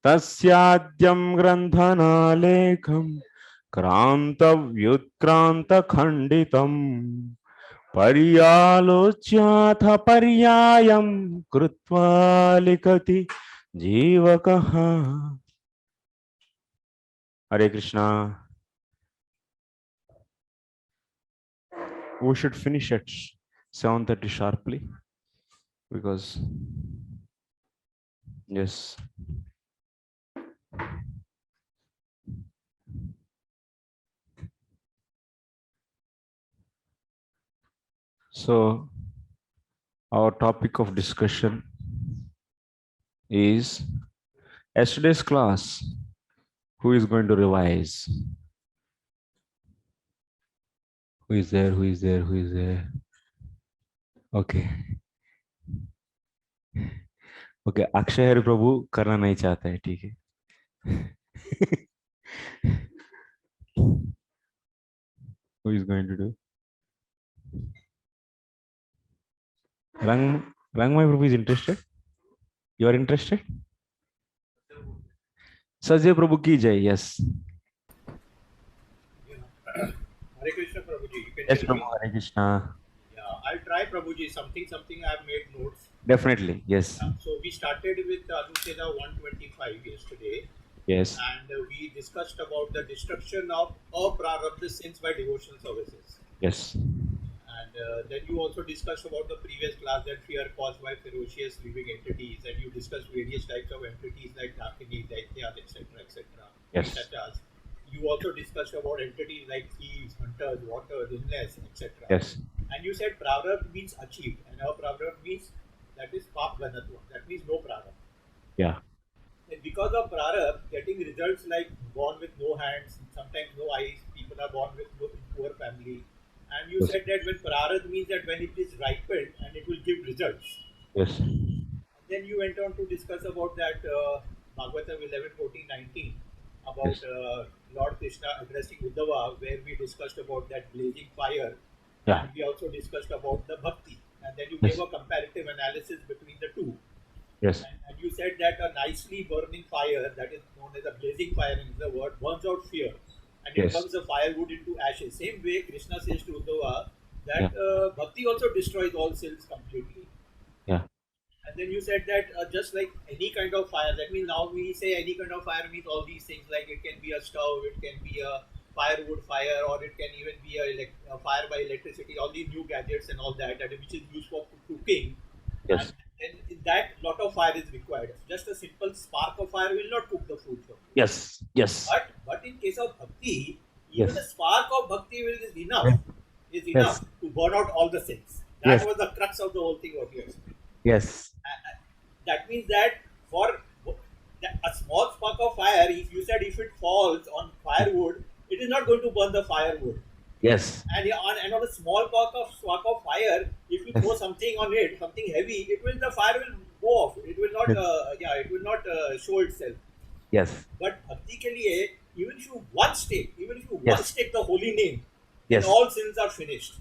तस्याद्यं ग्रन्थनालेखं क्रान्तव्युत्क्रान्तखण्डितम् पर्यालोच्याथ पर्यायं कृत्वा लिखति जीवकः. Hare Krishna. We should finish at 7:30 sharply because yes. So our topic of discussion is yesterday's class. Who is going to revise? Who is there? Who is there? Who is there? Okay. Okay. Akshay Hari प्रभु करना नहीं चाहता है, ठीक है. Who is going to do? Rangmay Prabhu is interested. You are interested? Sajay Prabhu ki jai. Yes. Hare Krishna Prabhuji. Yes, Prabhu. Hare Krishna. Yeah, I'll try Prabhuji. Something I've made notes. Definitely. Yes. Yeah, so we started with anuccheda 125 yesterday. Yes. And we discussed about the destruction of aprarabdha sins by devotional services. Yes. And then you also discussed about the previous class that fear caused by ferocious living entities, and you discussed various types of entities like dakini, daityas, etc., etc. Yes. You also discussed about entities like thieves, hunters, waters, illness, etc. Yes. And you said prarabdha means achieved, and aprarabdha means that is pap ganatva. That means no prarabdha. Yeah. And because of prarabdha, getting results like born with no hands, sometimes no eyes, people are born with poor family. And you Yes. said that when prarabdha means that when it is ripened and it will give results. Yes. And then you went on to discuss about that Bhagavatam 11, 14, 19 about Yes. Lord Krishna addressing Uddhava, where we discussed about that blazing fire. Yeah. And we also discussed about the bhakti. And then you Yes. gave a comparative analysis between the two. Yes. And you said that a nicely burning fire, that is known as a blazing fire in the word, burns out fear. And it Yes. turns the firewood into ashes. Same way Krishna says to Uddhava that bhakti also destroys all sins completely. Yeah. And then you said that just like any kind of fire, that means now we say any kind of fire means all these things, like it can be a stove, it can be a firewood fire, or it can even be a fire by electricity, all these new gadgets and all that, which is used for cooking. Yes. And in that, lot of fire is required. Just a simple spark of fire will not cook the food for you. Yes. Yes. But in case of bhakti, even Yes. the spark of bhakti is enough. Yes. Is enough Yes. to burn out all the sins. That Yes. was the crux of the whole thing what you explained. Yes. That means that for a small spark of fire, if you said if it falls on firewood, it is not going to burn the firewood. Yes. And on a small spark of fire, if you throw Yes. something on it, something heavy, the fire will go off. It will not, it will not show itself. Yes. But bhakti ke liye, even if you once take the holy name, Yes. then all sins are finished.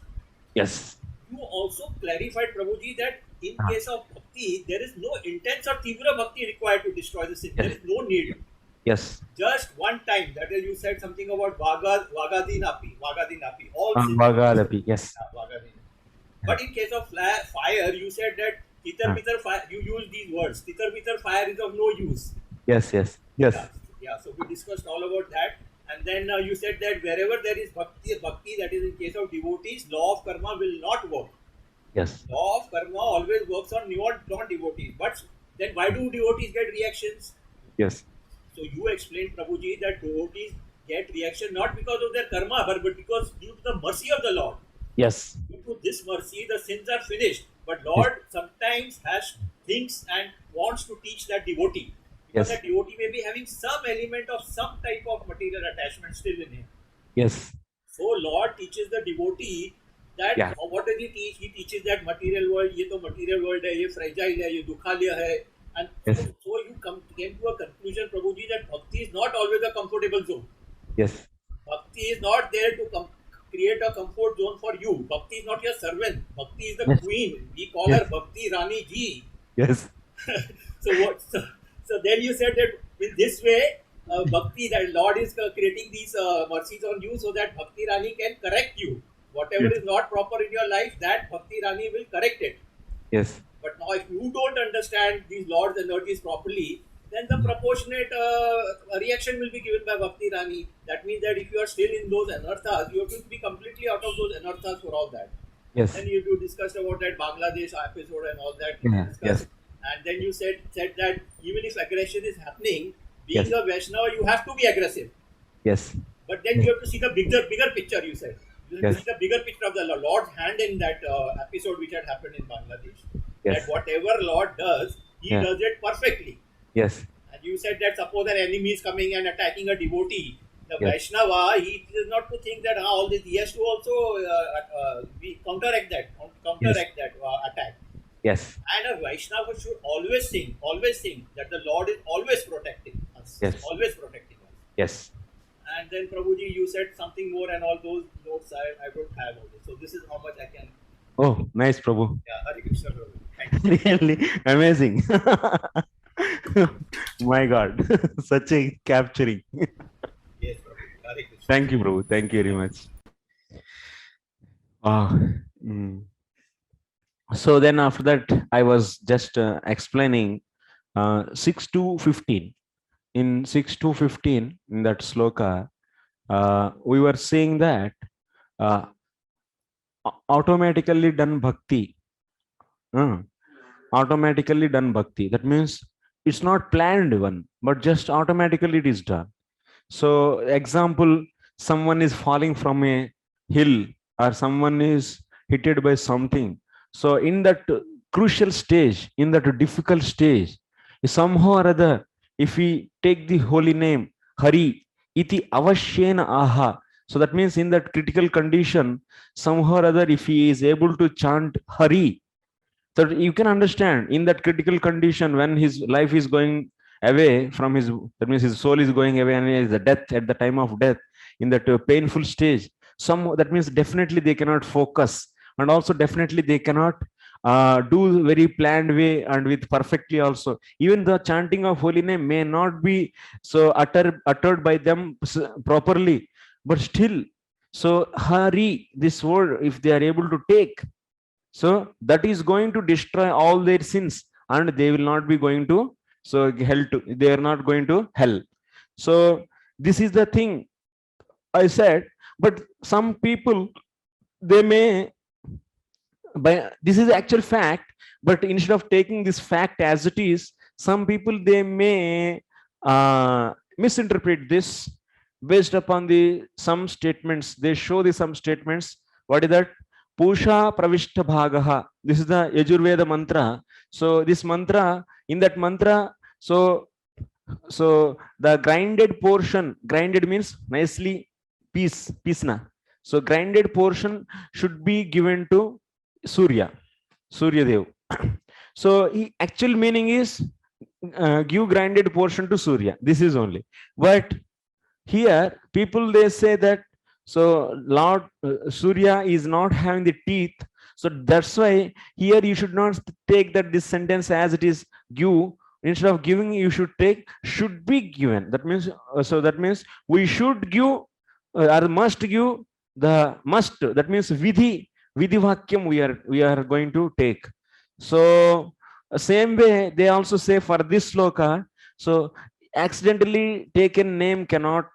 Yes. You also clarified, Prabhuji, that in case of bhakti, there is no intense or tivra bhakti required to destroy the sin. Yes. There is no need. Yes. Just one time. That is, you said something about vagadinapi. All sins. Vagadapi. Yes. Vagadinapi. But in case of fire, you said that titar fire. You use these words. Titar fire is of no use. Yes. Yes. Yes. Yeah. So we discussed all about that. And then you said that wherever there is bhakti, that is in case of devotees, law of karma will not work. Yes. Law of karma always works on non-devotees. But then why do devotees get reactions? Yes. So you explained, Prabhuji, that devotees get reaction not because of their karma, but because due to the mercy of the Lord. Yes. Due to this mercy, the sins are finished. But Lord sometimes thinks and wants to teach that devotee. Because that devotee may be having some element of some type of material attachment still in him. Yes. So Lord teaches the devotee that what does he teach? He teaches that material world, ये तो material world है, ये fragile है, ये दुखालय है. And so you came to a conclusion, Prabhuji, that bhakti is not always a comfortable zone. Yes. Bhakti is not there to create a comfort zone for you. Bhakti is not your servant. Bhakti is the queen. We call her Bhakti Rani Ji. Yes. So then you said that In this way, bhakti, that Lord is creating these mercies on you so that Bhakti Rani can correct you. Whatever Yes. is not proper in your life, that Bhakti Rani will correct it. Yes. But now, if you don't understand these Lord's energies properly, then the proportionate reaction will be given by Bhakti Rani. That means that if you are still in those anarthas, you have to be completely out of those anarthas for all that. Yes. Then you discussed about that Bangladesh episode and all that you Yeah. discussed, Yes. and then you said that even if aggression is happening, being Yes. a Vaishnava, you have to be aggressive. Yes. But then Yes. you have to see the bigger picture. You said you have to see Yes. the bigger picture of the Lord's hand in that episode which had happened in Bangladesh. That Yes. whatever Lord does, He Yeah. does it perfectly. Yes. And you said that suppose an enemy is coming and attacking a devotee, the Yes. Vaishnava, he is not to think that all this. He has to also counteract Yes. that attack. Yes. And a Vaishnava should always think that the Lord is always protecting us, Yes. always protecting us. Yes. And then Prabhuji, you said something more, and all those notes I don't have all this. So this is how much I can. Oh, nice, Prabhu. Yeah, Hare Krishna, Prabhu. Thank you. Really amazing. My God, such a capturing. Yes, Prabhu. Hare Krishna. Thank you, Prabhu. Thank you very much. Wow. Mm. So then after that, I was just explaining 6 to 15. In 6 to 15, in that sloka, we were saying that uh, automatically done bhakti. Automatically done bhakti. That means it's not planned one, but just automatically it is done. So, example, someone is falling from a hill or someone is hit by something. So, in that crucial stage, in that difficult stage, somehow or other, if we take the holy name Hari, iti avashyena aha. So that means in that critical condition, somehow or other, if he is able to chant Hari, so you can understand in that critical condition when his life is going away from his, that means his soul is going away and he is the death at the time of death, in that painful stage, some, that means definitely they cannot focus, and also definitely they cannot do very planned way and with perfectly also. Even the chanting of holy name may not be so uttered by them properly, but still, so Hari, this word, if they are able to take, so that is going to destroy all their sins, and they will not be going to, so hell to, they are not going to hell. So this is the thing I said. But some people, they may, by this is the actual fact, but instead of taking this fact as it is, some people, they may misinterpret this based upon the some statements. They show the some statements. What is that? Pusha pravishta bhagaha. This is the Yajurveda mantra. So this mantra, in that mantra, so the grinded portion, grinded means nicely piece na. So grinded portion should be given to Surya Dev. So actual meaning is give grinded portion to Surya. This is only. But here people, they say that, so Lord Surya is not having the teeth, so that's why here you should not take that this sentence as it is, give. Instead of giving, you should take should be given. That means so that means we should give or must give the must, that means vidhi vakyam we are going to take. So same way they also say for this sloka, so accidentally taken name cannot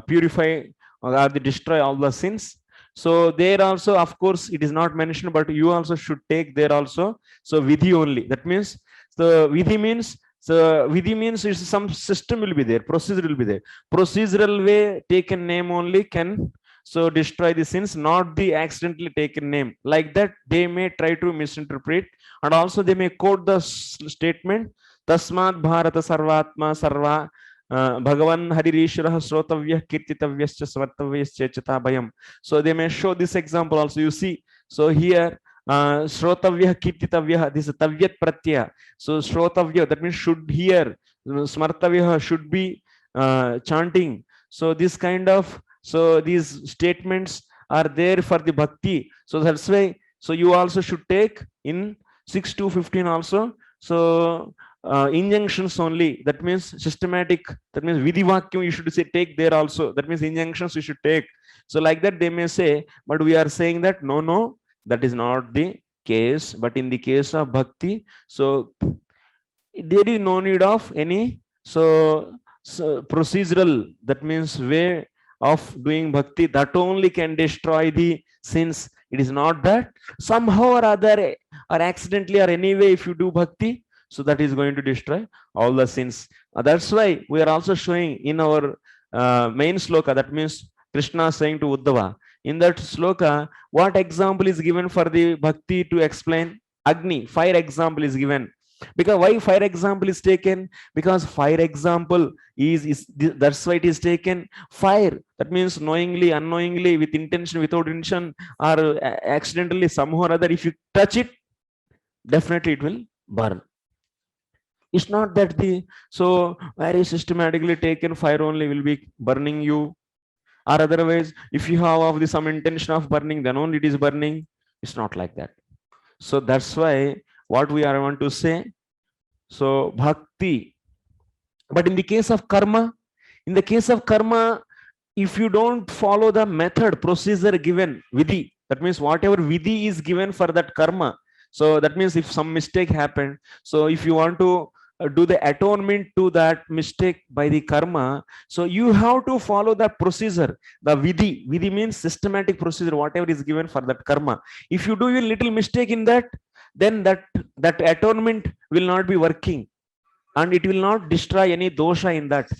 purify or they destroy all the sins. So there also, of course, it is not mentioned, but you also should take there also. So vidhi only. That means the vidhi means, so vidhi means is some system will be there, procedure will be there. Procedural way taken name only can so destroy the sins, not the accidentally taken name. Like that, they may try to misinterpret, and also they may quote the statement Tasmat Bharata Sarvatma Sarva Bhagavan Haririshwara Srotavya Kirtitavyascha Svartavyascha Bhayam. So they may show this example also. You see, so here Srotavya Kirtitavya, this is Tavyat Pratyaya. So Srotavya, that means should hear, Smartavya should be chanting. So this kind of, so these statements are there for the bhakti. So that's why, so you also should take in 6 to 15 also. So injunctions only. That means systematic. That means vidivakyam you should say take there also. That means injunctions you should take. So like that they may say, but we are saying that no, no, that is not the case. But in the case of bhakti, so there is no need of any so procedural, that means way of doing bhakti, that only can destroy the sins. It is not that somehow or other or accidentally or anyway if you do bhakti, so that is going to destroy all the sins. That's why we are also showing in our main sloka, that means Krishna saying to Uddhava in that sloka, what example is given for the bhakti to explain? Agni, fire example is given. Because why fire example is taken? Because fire example is that's why it is taken. Fire, that means knowingly, unknowingly, with intention, without intention, or accidentally somehow or other, if you touch it, definitely it will burn. It's not that the so very systematically taken fire only will be burning you, or otherwise if you have of the some intention of burning, then only it is burning. It's not like that. So that's why what we are want to say. So bhakti. But in the case of karma, in the case of karma, if you don't follow the method, procedure given, vidhi, that means whatever vidhi is given for that karma. So that means if some mistake happened, so if you want to do the atonement to that mistake by the karma, so you have to follow the procedure, the vidhi. Vidhi means systematic procedure, whatever is given for that karma. If you do a little mistake in that, then that atonement will not be working, and it will not destroy any dosha in that.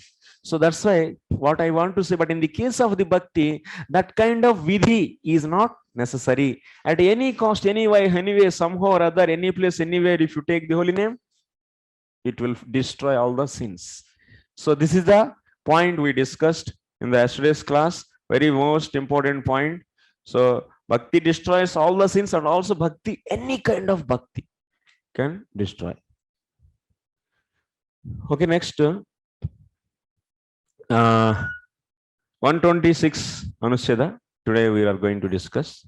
So that's why what I want to say. But in the case of the bhakti, that kind of vidhi is not necessary. At any cost, anyway, somehow or other, any place, anywhere, if you take the holy name, it will destroy all the sins. So this is the point we discussed in the yesterday's class. Very most important point. So bhakti destroys all the sins, and also bhakti, any kind of bhakti can destroy. Okay, next. 126 anuccheda. Today we are going to discuss.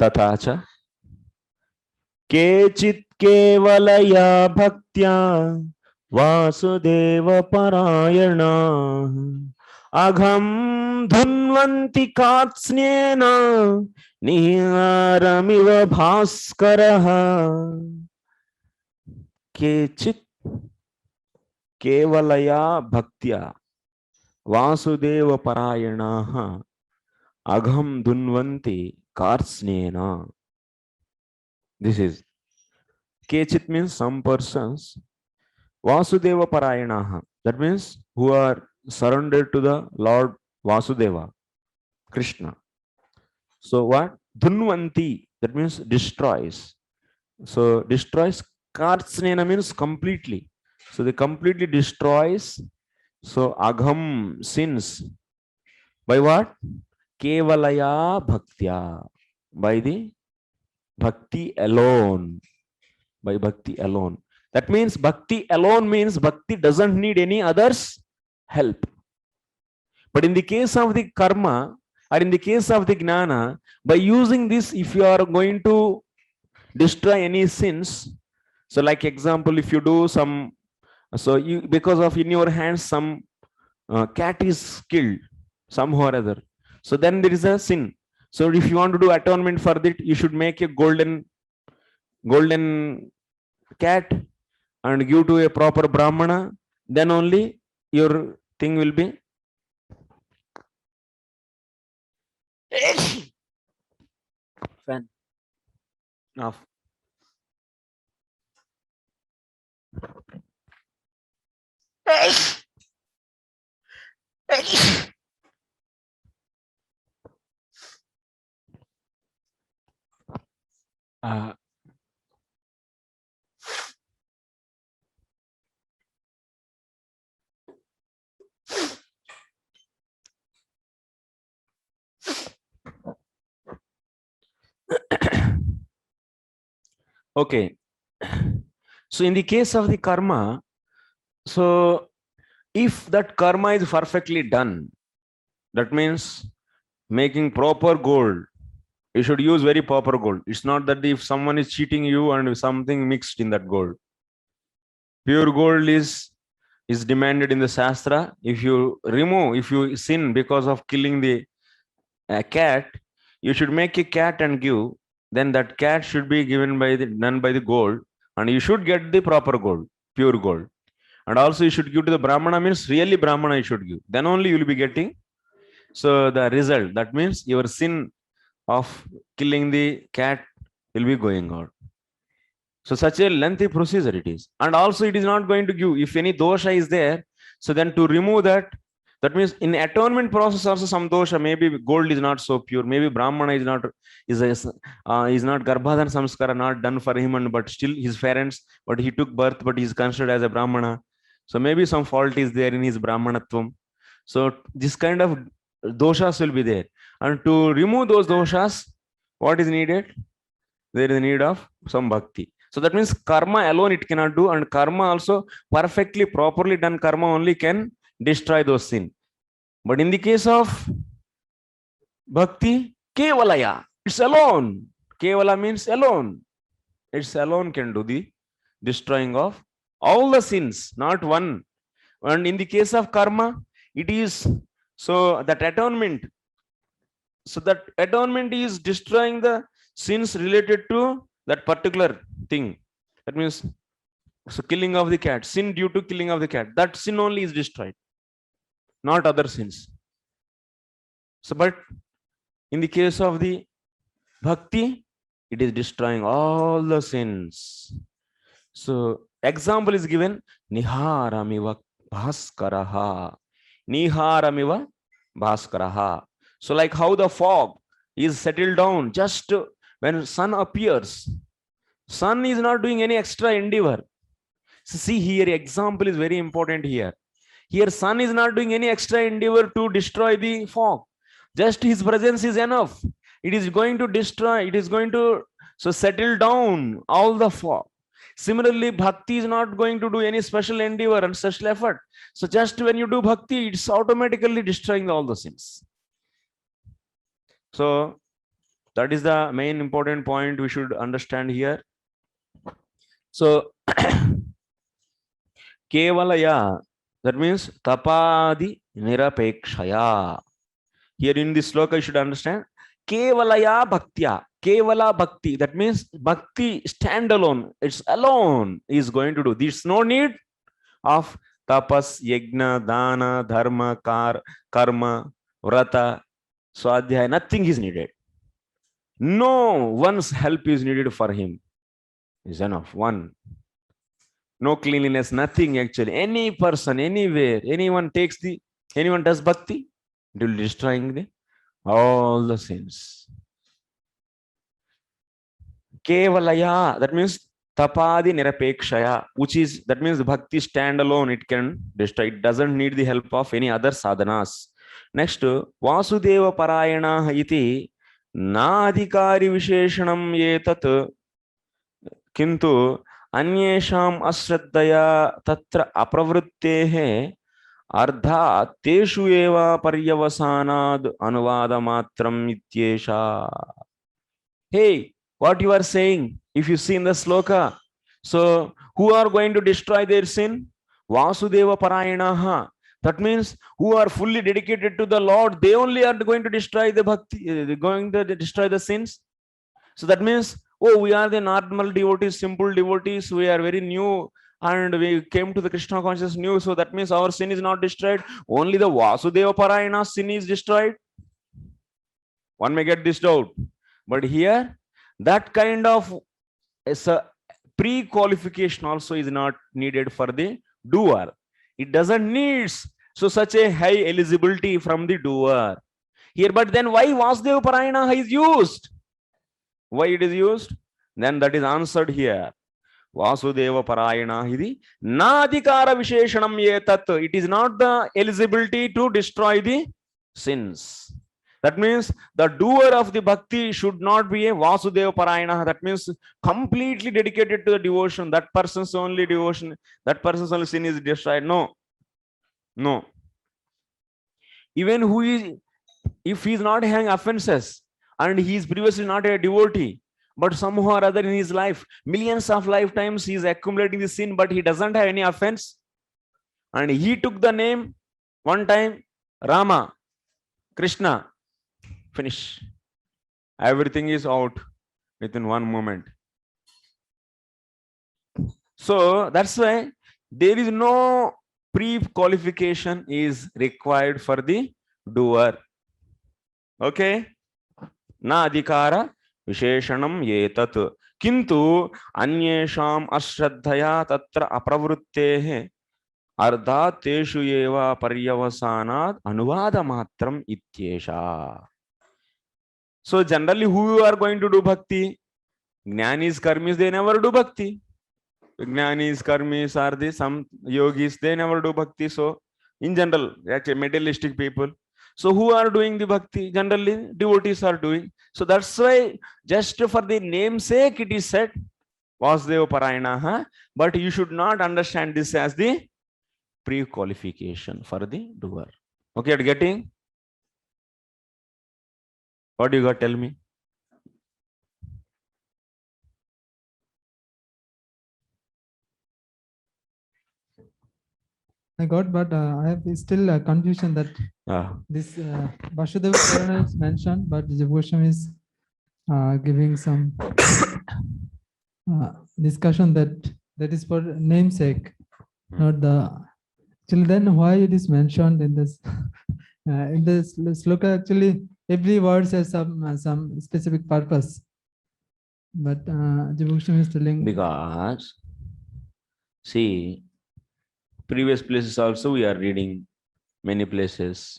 तथा च केचित् केवलया भक्त्या वासुदेव परायणा अघं धुन्वन्ति कात्स्न्येन निहारमिव भास्करः केचित् केवलया भक्त्या Vasudev परायणाः अघं धुन्वन्ति कार्त्स्न्येन. This is kechit means some persons. Vasudeva parayanaha, that means who are surrendered to the Lord Vasudeva, Krishna. So what? Dhunvanti, that means destroys. So destroys. Kartsnena means completely. So they completely destroys. So agham, sins. By what? Kevalaya bhaktya. By the bhakti alone. By bhakti alone. That means bhakti alone means bhakti doesn't need any others' help. But in the case of the karma or in the case of the gnana, by using this, if you are going to destroy any sins, so like example, if you do some, so you because of in your hands some cat is killed somehow or other, so then there is a sin. So if you want to do atonement for that, you should make a golden cat and give to a proper brahmana, then only your thing will be fan off. uh, okay, So in the case of the karma, so if that karma is perfectly done, that means making proper gold. You should use very proper gold. It's not that if someone is cheating you and something mixed in that gold. Pure gold is demanded in the Shastra. If you sin because of killing the cat, you should make a cat and give. Then that cat should be given by the done by the gold, and you should get the proper gold, pure gold. And also you should give to the Brahmana, means really Brahmana you should give. Then only you will be getting. So the result, that means your sin of killing the cat will be going out. So such a lengthy procedure it is. And also it is not going to give, if any dosha is there, so then to remove that, that means in atonement process also some dosha, maybe gold is not so pure, maybe Brahmana is not Garbhadhan Samskara not done for him, and but still his parents, but he took birth, but he is considered as a Brahmana. So maybe some fault is there in his Brahmanatvam. So this kind of doshas will be there. And to remove those doshas, what is needed? There is a need of some bhakti. So that means karma alone it cannot do, and karma also perfectly, properly done karma only can destroy those sin. But in the case of bhakti, kevalaya, it's alone. Kevala means alone. It's alone can do the destroying of all the sins, not one. And in the case of karma, it is so that atonement. So that atonement is destroying the sins related to that particular thing. That means so killing of the cat, sin due to killing of the cat, that sin only is destroyed, not other sins. So but in the case of the bhakti, it is destroying all the sins. So example is given, niharamiva bhaskaraha. Niharamiva bhaskaraha. So like how the fog is settled down just when sun appears. Sun is not doing any extra endeavor. So see here, example is very important here. Here sun is not doing any extra endeavor to destroy the fog. Just his presence is enough. It is going to destroy, it is going to so settle down all the fog. Similarly, bhakti is not going to do any special endeavor and special effort. So just when you do bhakti, it's automatically destroying all the sins. So that is the main important point we should understand here. So kevalaya, that means tapadi nirapekshaya. Here in this sloka you should understand kevalaya bhaktya. Kevala bhakti, that means bhakti standalone, it's alone is going to do. There's no need of tapas, yajna, dana, dharma, karma, vrata, swadhyaya, nothing is needed. No one's help is needed for him. Is enough. One. No cleanliness, nothing actually. Any person, anywhere, anyone does bhakti, it will destroying all the sins. Kevalaya, that means tapadi nirapekshaya, which is, that means bhakti standalone, it can destroy. It doesn't need the help of any other sadhanas. Next, Vasudeva parayana iti na adhikari visheshanam yetat kintu अन्येषाम् अश्रद्धया तत्र अप्रवृत्तेः अर्थात् तेषु एव पर्यवसानाद् अनुवादमात्रम् इत्येषा. Hey, what you are saying, if you see in the sloka, so who are going to destroy their sin? Vasudeva parayanaha. That means who are fully dedicated to the Lord, they only are going to destroy the bhakti, going to destroy the sins. So that means, oh, we are the normal devotees, simple devotees, we are very new and we came to the Krishna consciousness new, so that means our sin is not destroyed. Only the Vasudeva Parayana sin is destroyed. One may get this doubt. But here, that kind of pre-qualification also is not needed for the doer. It doesn't need so such a high eligibility from the doer. Here, but then why Vasudeva Parayana is used? Why it is used? Then that is answered here. Vasudeva parayana hidi nadikara visheshanam yetat. It is not the eligibility to destroy the sins. That means the doer of the bhakti should not be a Vasudeva Parayana. That means completely dedicated to the devotion. That person's only devotion, that person's only sin is destroyed. No, no. Even who is, if he is not having offenses and he is previously not a devotee, but somehow or other in his life, millions of lifetimes he is accumulating the sin, but he doesn't have any offense. And he took the name one time, Rama, Krishna, finish. Everything is out within one moment. So that's why there is no pre-qualification is required for the doer. Okay? Na adhikara visheshanam yetat. Kintu anyesham ashraddhaya tatra apravrittehe ardhat teshu eva paryavasanat anuvada matram ityesha. So generally who are going to do bhakti? Jnanis, karmis, they never do bhakti. Jnanis, karmis are the some yogis, they never do bhakti. So in general, actually materialistic people. So who are doing the bhakti? Generally devotees are doing. So that's why just for the namesake it is said Vasudeva Parayana, but you should not understand this as the pre-qualification for the doer. Okay, you're getting? What do you got? Tell me. I got, but I have still a confusion that this Vasudeva Purana is mentioned, but the question is giving some discussion that is for namesake, not the. Till then, why it is mentioned in this sloka? Actually, every word has some specific purpose, but Jivushan is telling because see. Previous places also we are reading many places.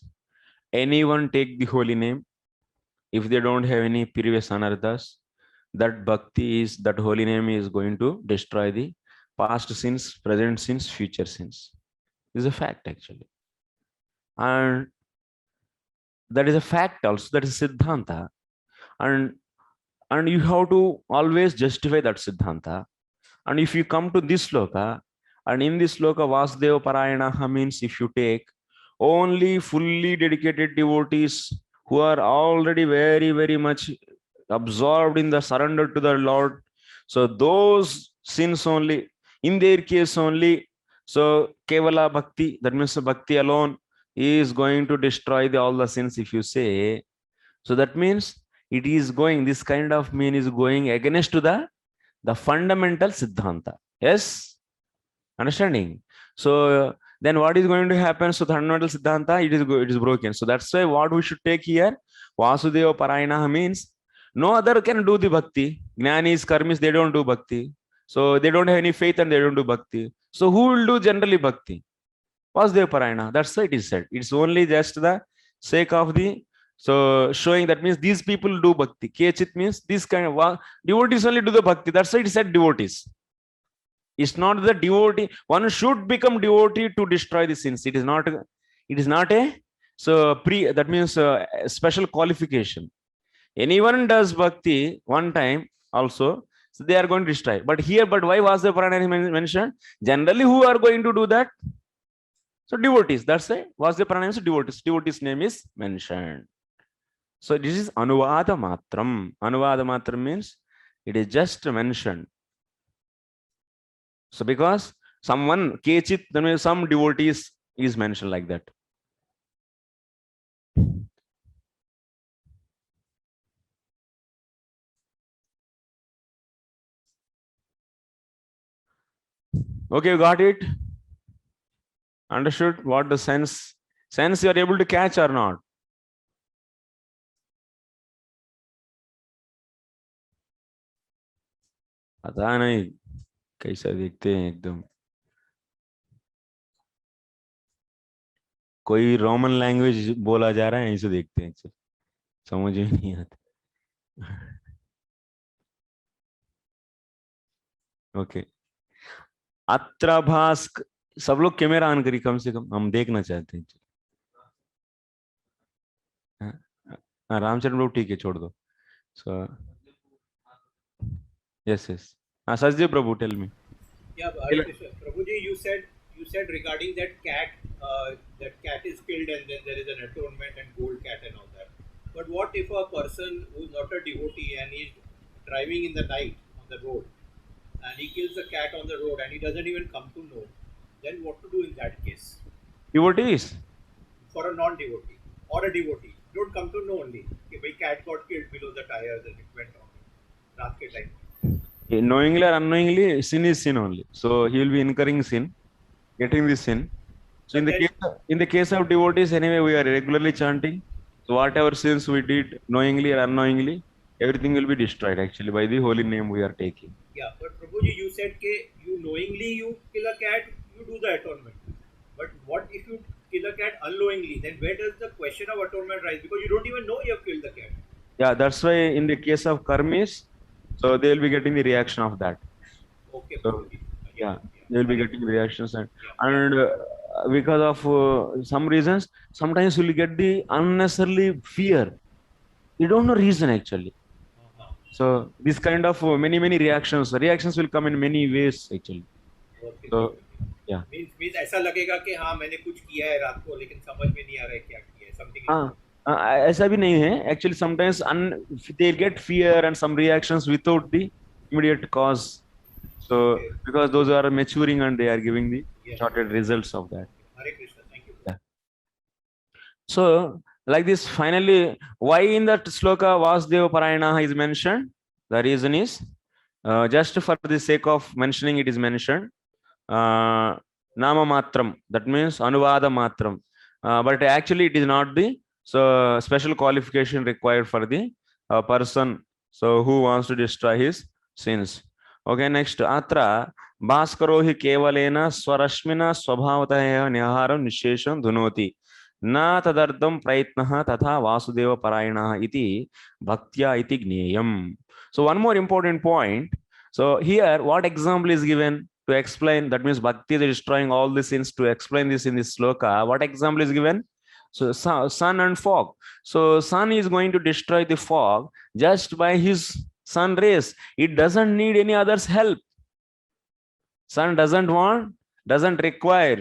Anyone take the holy name, if they don't have any previous anarthas, that bhakti is, that holy name is going to destroy the past sins, present sins, future sins. This is a fact actually. And that is a fact also, that is Siddhanta. And you have to always justify that Siddhanta. And if you come to this sloka, and in this sloka, Vasudeva Parayana means if you take only fully dedicated devotees who are already very, very much absorbed in the surrender to the Lord. So those sins only, in their case only, so Kevala Bhakti, that means Bhakti alone is going to destroy all the sins if you say. So that means it is going, this kind of mean is going against to the fundamental Siddhanta. Yes? Understanding? So then what is going to happen? So the fundamental Siddhanta, it is broken. So that's why what we should take here, Vasudeva Parayana means no other can do the bhakti. Jnanis, karmis, they don't do bhakti. So they don't have any faith and they don't do bhakti. So who will do generally bhakti? Vasudeva Parayana. That's why it is said. It's only just the sake of the, so showing that means these people do bhakti. Kechit means this kind of devotees only do the bhakti. That's why it said devotees. It's not the devotee. One should become devotee to destroy the sins. It is not a so that means a special qualification. Anyone does bhakti one time also, so they are going to destroy. But here, but why was the Pranayana mentioned? Generally, who are going to do that? So devotees. That's why was the Pranayana, so devotees. Devotee's name is mentioned. So this is anuvada matram. Anuvada matram means it is just mentioned. So because someone kechit, then means some devotees is mentioned like that. Okay, you got it? Understood what the sense you are able to catch or not? पता नहीं कैसा देखते हैं एकदम. कोई Roman language बोला जा रहा है, ऐसे देखते हैं, समझ में नहीं आता. ओके, अत्र भास्क, सब लोग कैमरा ऑन करी, कम से कम हम देखना चाहते हैं. रामचरण प्रभु ठीक है, छोड़ दो. So yes. Sajdev Prabhu, tell me. Yeah, Hare Krishna. Prabhuji, you said regarding that cat is killed and then there is an atonement and gold cat and all that. But what if a person who is not a devotee and is driving in the night on the road and he kills a cat on the road and he doesn't even come to know? Then what to do in that case? Devotees. For a non-devotee or a devotee, don't come to know only. Okay, my cat got killed below the tires and it went on. Raat ke time. Knowingly or unknowingly, sin is sin only. So he will be incurring sin, getting the sin. So in the case of devotees, anyway, we are regularly chanting. So whatever sins we did, knowingly or unknowingly, everything will be destroyed actually by the holy name we are taking. Yeah, but Prabhuji, you said you knowingly you kill a cat, you do the atonement. But what if you kill a cat unknowingly? Then where does the question of atonement rise? Because you don't even know you have killed the cat. Yeah, that's why in the case of karmis, so they will be getting the reaction of that. Okay, so, yeah, they will be getting reactions and because of some reasons, sometimes you will get the unnecessarily fear. You don't know reason actually. So this kind of many reactions will come in many ways actually. Okay. So yeah. Means ऐसा लगेगा कि हाँ मैंने कुछ किया है रात को लेकिन समझ में नहीं आ रहा है क्या किया है something. ऐसा भी नहीं है actually. Sometimes they get fear and some reactions without the immediate cause. So because those are maturing and they are giving the shorted results of that. Hare Krishna, thank you. Yeah. So like this, finally, why in that sloka Vasudeva Parayana is mentioned? The reason is just for the sake of mentioning it is mentioned. Nama matram, that means anuvada matram. But actually it is not the special qualification required for the person so who wants to destroy his sins. Okay, next atra bhaskaro hi kevalena swarashmina swabhavatah niharam nishesham dhunoti na tadardam prayatnah tatha vasudeva parayana iti bhaktya iti gneyam. So one more important point. So here what example is given to explain, that means bhakti is destroying all the sins. To explain this in this sloka, what example is given? So sun and fog. So sun is going to destroy the fog just by his sun rays. It doesn't need any other's help. Sun doesn't require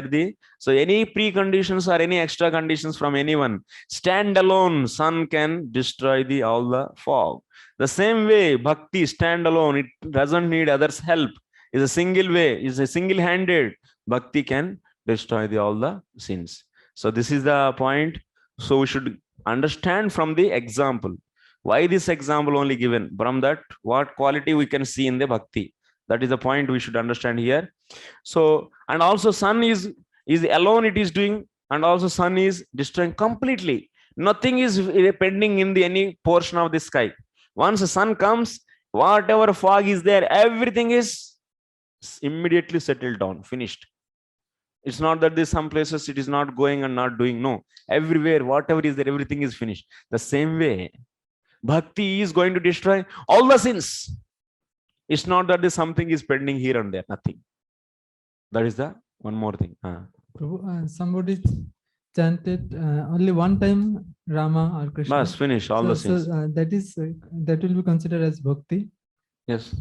the, so any preconditions or any extra conditions from anyone. Stand alone, sun can destroy all the fog. The same way, bhakti stand alone, it doesn't need others' help. Is a single way, is a single-handed. Bhakti can destroy all the sins. So this is the point. So we should understand from the example. Why this example only given? From that, what quality we can see in the bhakti. That is the point we should understand here. So, and also sun is alone, it is doing, and also sun is destroying completely. Nothing is pending in any portion of the sky. Once the sun comes, whatever fog is there, everything is immediately settled down, finished. It's not that there's some places it is not going and not doing. No, everywhere, whatever is there, everything is finished. The same way, bhakti is going to destroy all the sins. It's not that there's something is pending here and there, nothing. That is the one more thing. Somebody chanted only one time Rama or Krishna. Must finish all the sins. So that will be considered as bhakti. Yes.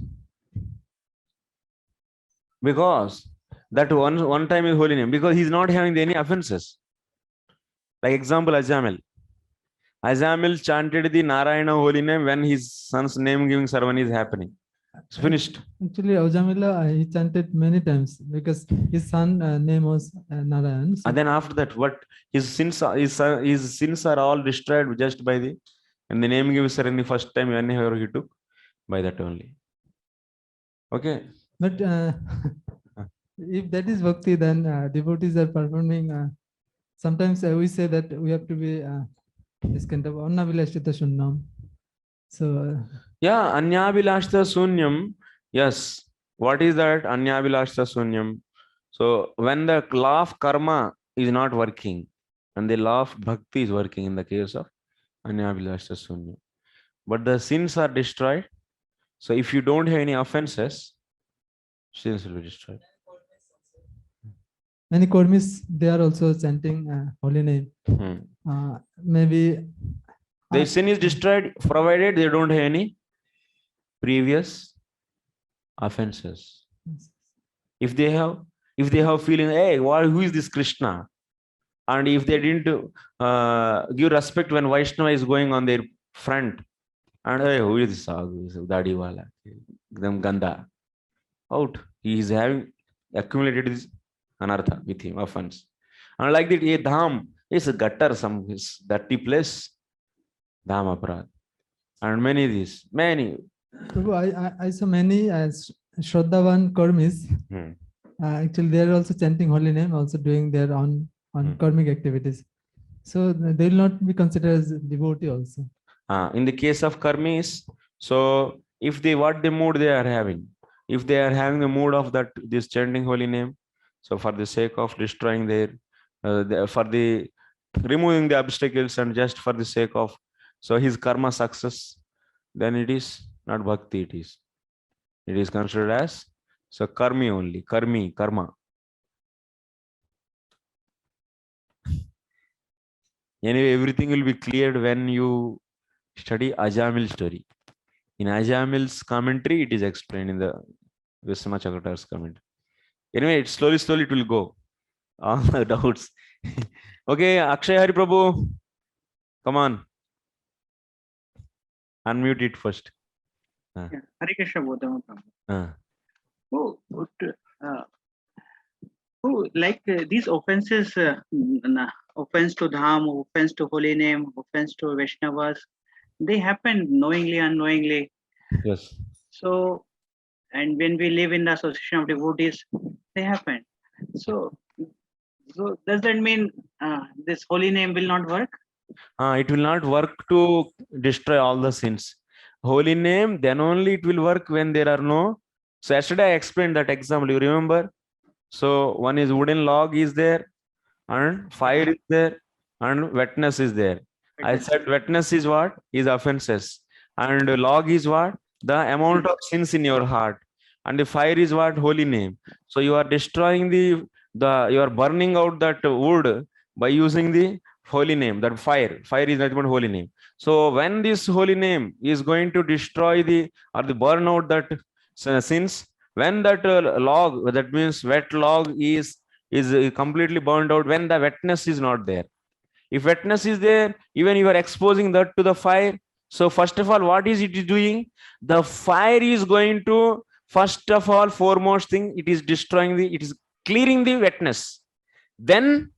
Because that one time is holy name, because he's not having any offenses. Like example, Ajamil chanted the Narayana holy name when his son's name giving ceremony is happening. It's finished. Actually, Ajamila, he chanted many times because his son name was Narayan. So. And then after that, what his sins are all destroyed just by the name given ceremony first time whenever he took, by that only. Okay. But if that is bhakti, then devotees are performing. Sometimes we say that we have to be this kind of annavilashita shunyam. So yeah, anyavilashita shunyam. Yes. What is that anyavilashita shunyam? So when the law of karma is not working and the law of bhakti is working in the case of anyavilashita shunyam, but the sins are destroyed. So if you don't have any offenses, sins will be destroyed. many Kurmis, they are also chanting holy name. Maybe The sin is destroyed provided they don't have any previous offenses. If they have feeling, hey, who is this Krishna? And if they didn't give respect when Vaishnava is going on their front, and hey, who is this Dadi wala? Them Ganda. Out. He is having accumulated this anartha with him, offense. And like that, a dham is a gutter, some is dirty place. Dham aparad. And many. Prabhu, I saw many as Shraddhavan Kurmis. Actually, they are also chanting holy name, also doing their own karmic activities. So they will not be considered as devotee also. In the case of karmis, so if they what the mood they are having, if they are having the mood of that this chanting holy name, so for the sake of destroying for the removing the obstacles and just for the sake of so his karma success, then it is not bhakti. It is considered as so karmi only, karma. Anyway, everything will be cleared when you study Ajamil story. In Ajamil's commentary, it is explained in the Visma Chakatar's commentary. Anyway, slowly it will go. All the doubts. Okay, Akshay Hari Prabhu, come on. Unmute it first. Hare Krishna Bodhama Prabhu. These offenses, offense to Dham, offense to holy name, offense to Vaishnavas, they happen knowingly, unknowingly. Yes. So, and when we live in the association of devotees, they happen. So does that mean this holy name will not work? It will not work to destroy all the sins. Holy name, then only it will work when there are no. So yesterday I explained that example. You remember? So one is wooden log is there, and fire is there, and wetness is there. I said wetness is what? Is offenses. And log is what? The amount of sins in your heart. And the fire is what? Holy name. So you are destroying you are burning out that wood by using the holy name, that fire. Fire is not even holy name. So when this holy name is going to destroy or burn out that sins, when that log, that means wet log is completely burned out, when the wetness is not there. If wetness is there, even you are exposing that to the fire. So first of all, what is it doing? The fire is going to, first of all, foremost thing, it is destroying it is clearing the wetness. Then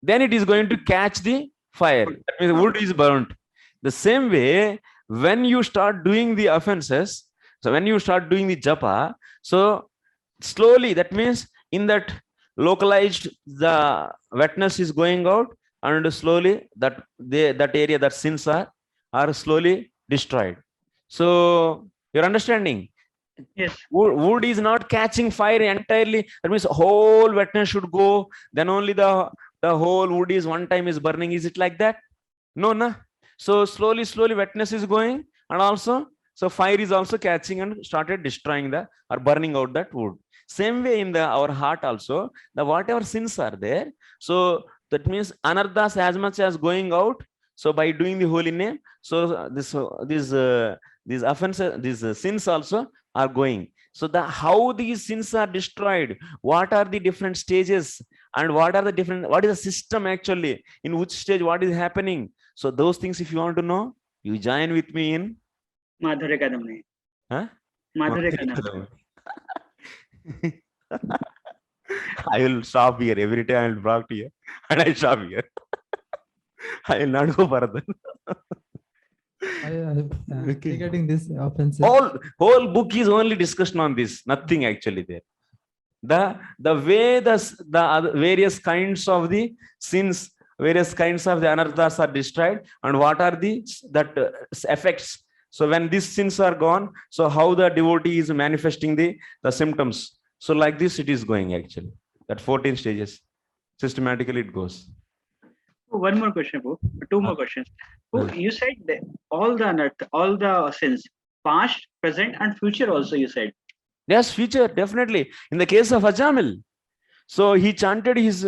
it is going to catch the fire. That means wood is burnt. The same way, when you start doing the offenses, so when you start doing the japa, so slowly, that means in that localized, the wetness is going out, and slowly that area, that sins are slowly destroyed. So you're understanding? Yes. Wood is not catching fire entirely. That means whole wetness should go. Then only the whole wood is one time is burning. Is it like that? No, no. So slowly wetness is going, and also so fire is also catching and started destroying or burning out that wood. Same way in our heart also, the whatever sins are there. So that means anarthas as much as going out. So by doing the holy name, so these offenses, these sins also are going. So how these sins are destroyed, what are the different stages, and what is the system actually, in which stage what is happening. So those things, if you want to know, you join with me in Madhurya Kadam. Huh? Madhurya Kadam. I will stop here. Every time I will talk to you, and I stop here. I will not go further. Regarding this offenses, whole book is only discussion on this. Nothing actually there. The way the various kinds of the sins, various kinds of the anarthas are destroyed, and what are the effects. So when these sins are gone, so how the devotee is manifesting the symptoms. So like this it is going actually. That 14 stages. Systematically it goes. One more question, Boo. Two more questions. You said that all the sins, past, present, and future also, you said. Yes, future, definitely. In the case of Ajamil. So he chanted his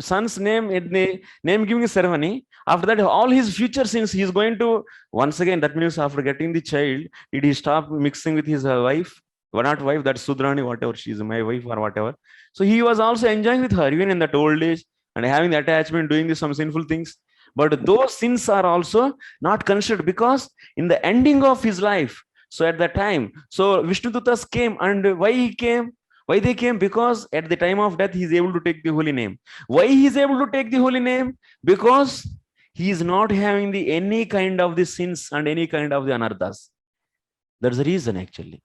son's name in the name giving ceremony. After that, all his future sins, he is going to once again. That means after getting the child, did he stop mixing with his wife? Well, not wife, that's Sudrani, whatever, she is my wife or whatever. So he was also enjoying with her even in that old age and having the attachment, doing some sinful things. But those sins are also not considered because in the ending of his life, so at that time, so Vishnudutas came, and why he came? Why they came? Because at the time of death, he is able to take the holy name. Why he is able to take the holy name? Because he is not having the any kind of the sins and any kind of the anarthas. That's the reason actually.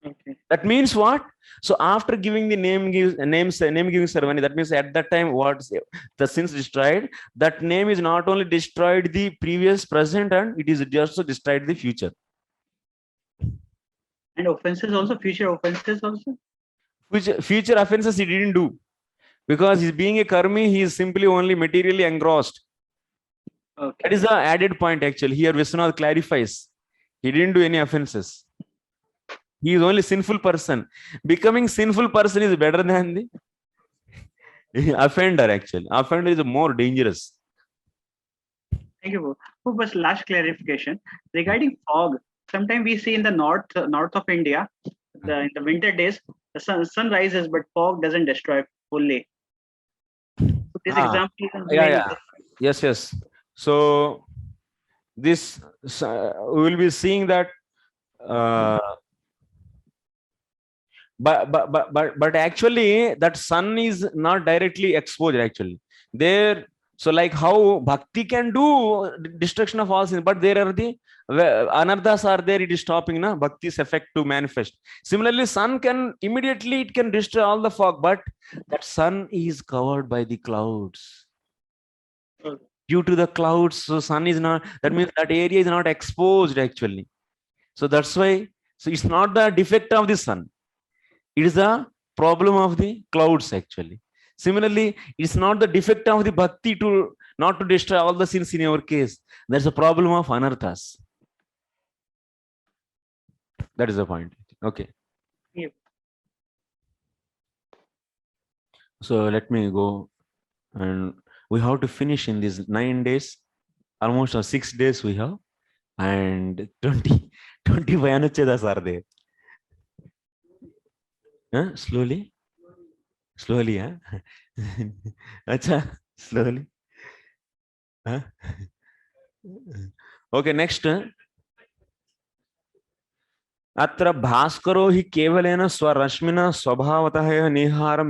Okay. That means what? So after giving the name giving ceremony, that means at that time what the sins destroyed, that name is not only destroyed the previous, present, and it is also destroyed the future. And offenses also, future offenses also. Future offenses he didn't do. Because he's being a karmi, he is simply only materially engrossed. Okay. That is the added point actually. Here Vishwanath clarifies. He didn't do any offenses. He is only sinful person. Becoming sinful person is better than the offender actually. Offender is more dangerous. Thank you. But last clarification regarding fog. Sometimes we see in the north of India, in the winter days, the sun rises, but fog doesn't destroy fully. So this example is yeah. Yes. So this we will be seeing that but actually that sun is not directly exposed actually there. So like how bhakti can do destruction of all sins, but there are the anarthas are there, it is stopping na bhakti's effect to manifest. Similarly, sun can immediately, it can destroy all the fog, but that sun is covered by the clouds. Due to the clouds, so sun is not, that means that area is not exposed actually. So that's why, so it's not the defect of the sun, it is the problem of the clouds actually. Similarly, it's not the defect of the bhakti to not to destroy all the sins in your case. There's a problem of anarthas. That is the point. Okay. Yeah. So let me go, and we have to finish in these 9 days. Almost 6 days we have, and 25 anucchedas are there. Slowly. Huh? Acha, slowly. Huh? Okay, next. अत्र भास्करो हि केवलेन स्वरश्मिना स्वभावतः एव निहारं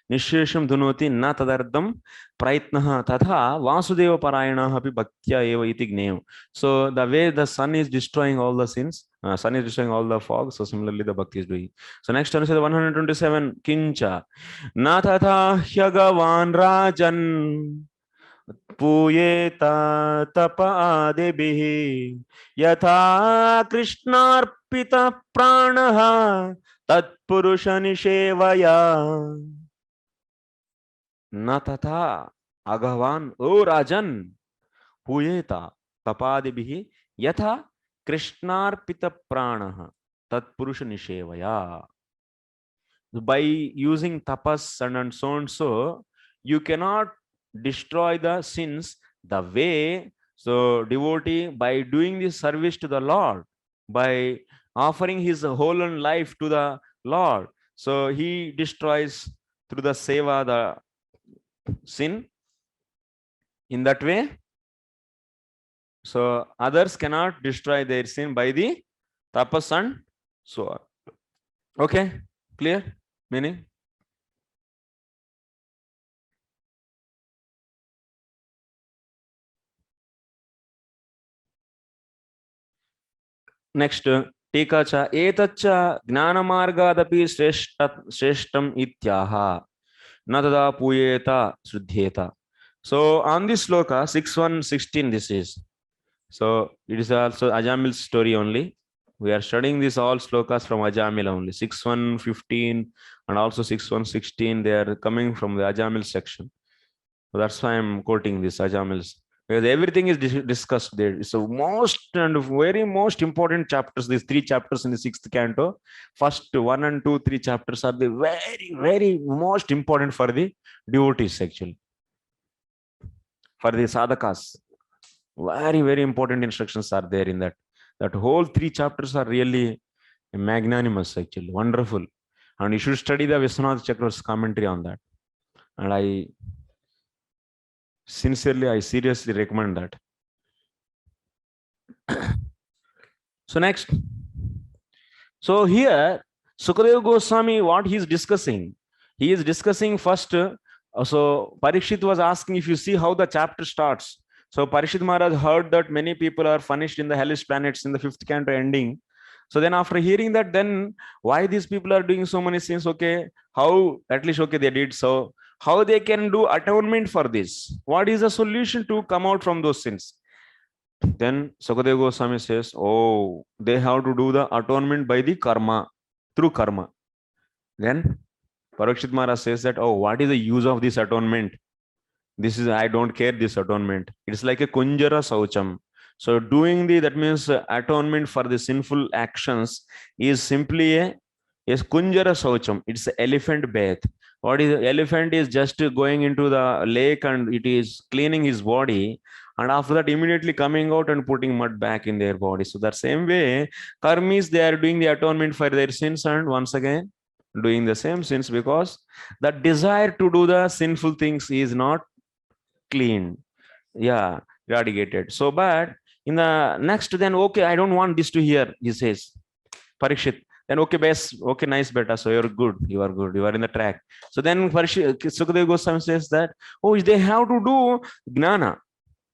निःशेषं धुनोति न तदर्थं प्रयत्नः तथा वासुदेवपरायणः अपि भक्त्या एव इति ज्ञेयम्. So the way the sun is destroying all the sins, sun is destroying all the fog, so similarly the bhakti is doing. So next one is 127. Kincha na tatha hyagavan rajan पूयेता तप आदिभिः यथा कृष्णार्पित प्राणः तत्पुरुष निषेवया न तथा अगवान ओ राजन पूयेता तपादिभिः यथा कृष्णार्पित प्राणः तत्पुरुष निषेवया. By using tapas and so and so, you cannot destroy the sins the way, so devotee by doing this service to the Lord, by offering his whole life to the Lord, so he destroys through the seva the sin in that way. So others cannot destroy their sin by the tapas and so on. Okay, clear meaning? Next, टीका च एतच्च ज्ञानमार्गादपि श्रेष्ठम इत्याह न तदा पूयेत श्रुध्येत. So on this sloka 6.1.16 this is. So it is also Ajamil's story only. We are studying this all slokas from Ajamil only. 6.1.15 and also 6.1.16, they are coming from the Ajamil section. So that's why I'm quoting this Ajamil's because everything is discussed there. So most and very most important chapters, these 3 chapters in the 6th canto, first 1 and 2, 3 chapters are the very, very most important for the devotees actually, for the sadhakas. Very, very important instructions are there in that. That whole 3 chapters are really magnanimous actually, wonderful. And you should study the Vishwanath Chakravarti's commentary on that. And I seriously recommend that. So next, so here Sukadeva Goswami, what he is discussing first. So Parikshit was asking, if you see how the chapter starts. So Parikshit Maharaj heard that many people are punished in the hellish planets in the 5th canto ending. So then after hearing that, then why these people are doing so many sins? Okay, how at least okay they did so. How they can do atonement for this? What is the solution to come out from those sins? Then Sukadeva Goswami says, oh, they have to do the atonement by the karma, through karma. Then Parikshit Maharaj says that, oh, what is the use of this atonement? This is, I don't care this atonement. It's like a kunjara saucham. So doing that means atonement for the sinful actions is simply a kunjara saucham. It's an elephant bath. What is elephant is just going into the lake and it is cleaning his body, and after that immediately coming out and putting mud back in their body. So that same way, karmis, they are doing the atonement for their sins and once again doing the same sins, because the desire to do the sinful things is not clean, eradicated. So but in the next, then okay, I don't want this to hear, he says, Parikshit. Then okay, best, okay, nice, beta. So you're good, you are in the track. So then Sukadeva Goswami says that, oh, they have to do gnana.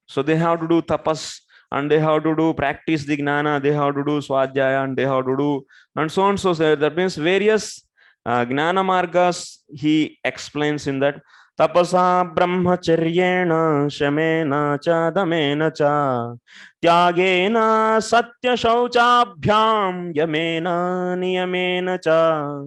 So they have to do tapas, and they have to do practice the gnana, they have to do swadhyaya, and they have to do, and so on. So that means various gnana margas he explains in that. Tapasa brahmacharyena shamena cha damena cha tyagena satya shauchabhyam yamena niyamena cha.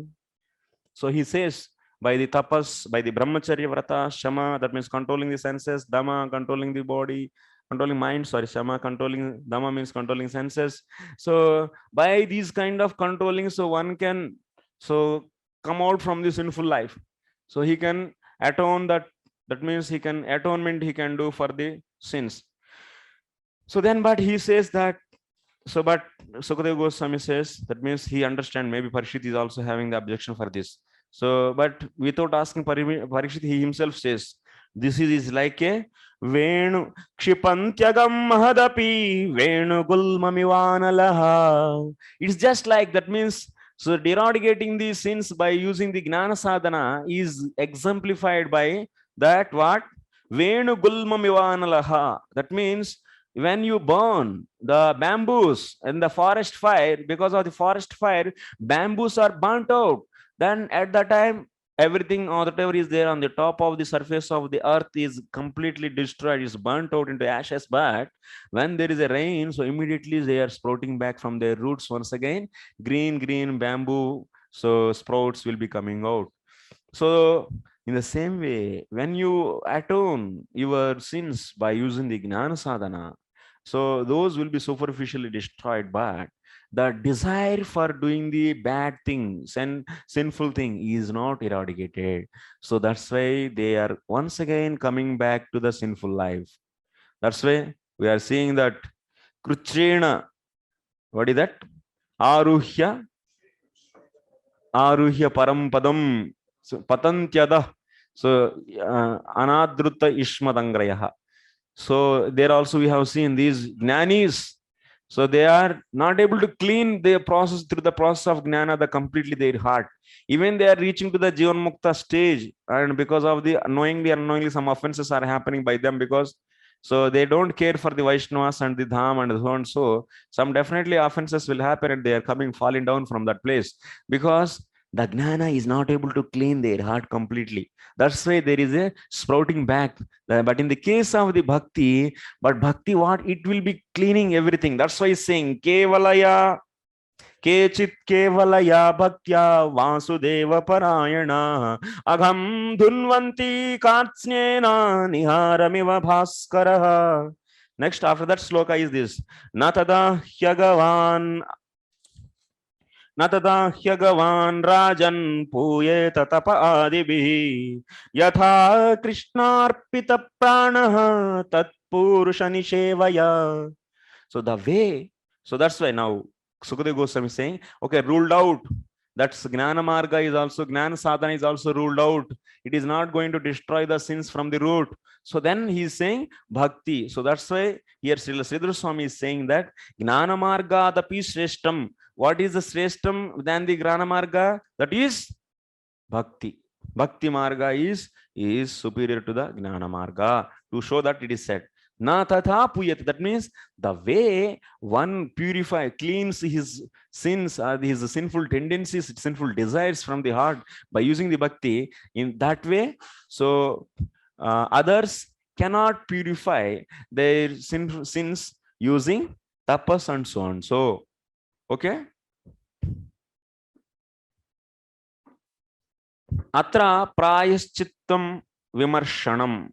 So he says, by the tapas, by the brahmacharya vrata, shama, that means controlling the senses, dhamma, controlling the body, controlling mind, shama, controlling, dhamma means controlling senses. So by these kind of controlling, so one can come out from the sinful life. So he can atone that means he can do for the sins. So then, but he says that, so but Sukadeva Goswami says, that means he understands, maybe Parikshit is also having the objection for this. So, but without asking Parikshit, he himself says, this is like a venu kshipantyagam mahadapi venu gulmamivanalaha. It's just like, that means, so eradicating these sins by using the gnana sadhana is exemplified by that what? Venu gulmamivanalaha. That means when you burn the bamboos in the forest fire, because of the forest fire, bamboos are burnt out. Then at that time, everything or whatever is there on the top of the surface of the earth is completely destroyed, is burnt out into ashes. But when there is a rain, so immediately they are sprouting back from their roots once again. Green bamboo, so sprouts will be coming out. So in the same way, when you atone your sins by using the gnana sadhana, so those will be superficially destroyed, but the desire for doing the bad things and sinful thing is not eradicated. So that's why they are once again coming back to the sinful life. That's why we are seeing that kruchrena, what is that? Aruhya parampadam, so patantyada, so anadruta ishmadangrayaha. So there also we have seen these jnanis. So they are not able to clean their process through the process of gnana, the completely their heart. Even they are reaching to the Jivan Mukta stage, and because of the unknowingly some offenses are happening by them, because so they don't care for the Vaishnavas and the Dham and so on. So some definitely offenses will happen and they are falling down from that place, because the gnana is not able to clean their heart completely. That's why there is a sprouting back. But in the case of the bhakti, what? It will be cleaning everything. That's why he's saying, Kevalaya केचित् केवलया भक्त्या Vasudev परायणा अघं धुन्वन्ति कार्त्स्येन निहारमिव भास्करः. Next, after that sloka is this: na tada hyagavan न तदा ह्यगवान् राजन् पूयेत तप आदिभिः यथा कृष्णार्पित प्राणः तत्पुरुष निषेवया. So the way, so that's why now Sukadeva Goswami is saying, okay, ruled out. That's Gnana Marga is also, Gnana Sadhana is also ruled out. It is not going to destroy the sins from the root. So then he is saying Bhakti. So that's why here Sridhar Swami is saying that Gnana Marga adapi Shreshtam. What is the Shreshtam than the Gnana Marga? That is Bhakti. Bhakti Marga is superior to the Gnana Marga. To show that it is said. Na tatha puyat. That means the way one cleans his sins, his sinful tendencies, sinful desires from the heart by using the bhakti in that way. So others cannot purify their sins using tapas and so on. So, okay. Atra prayaschittam vimarshanam.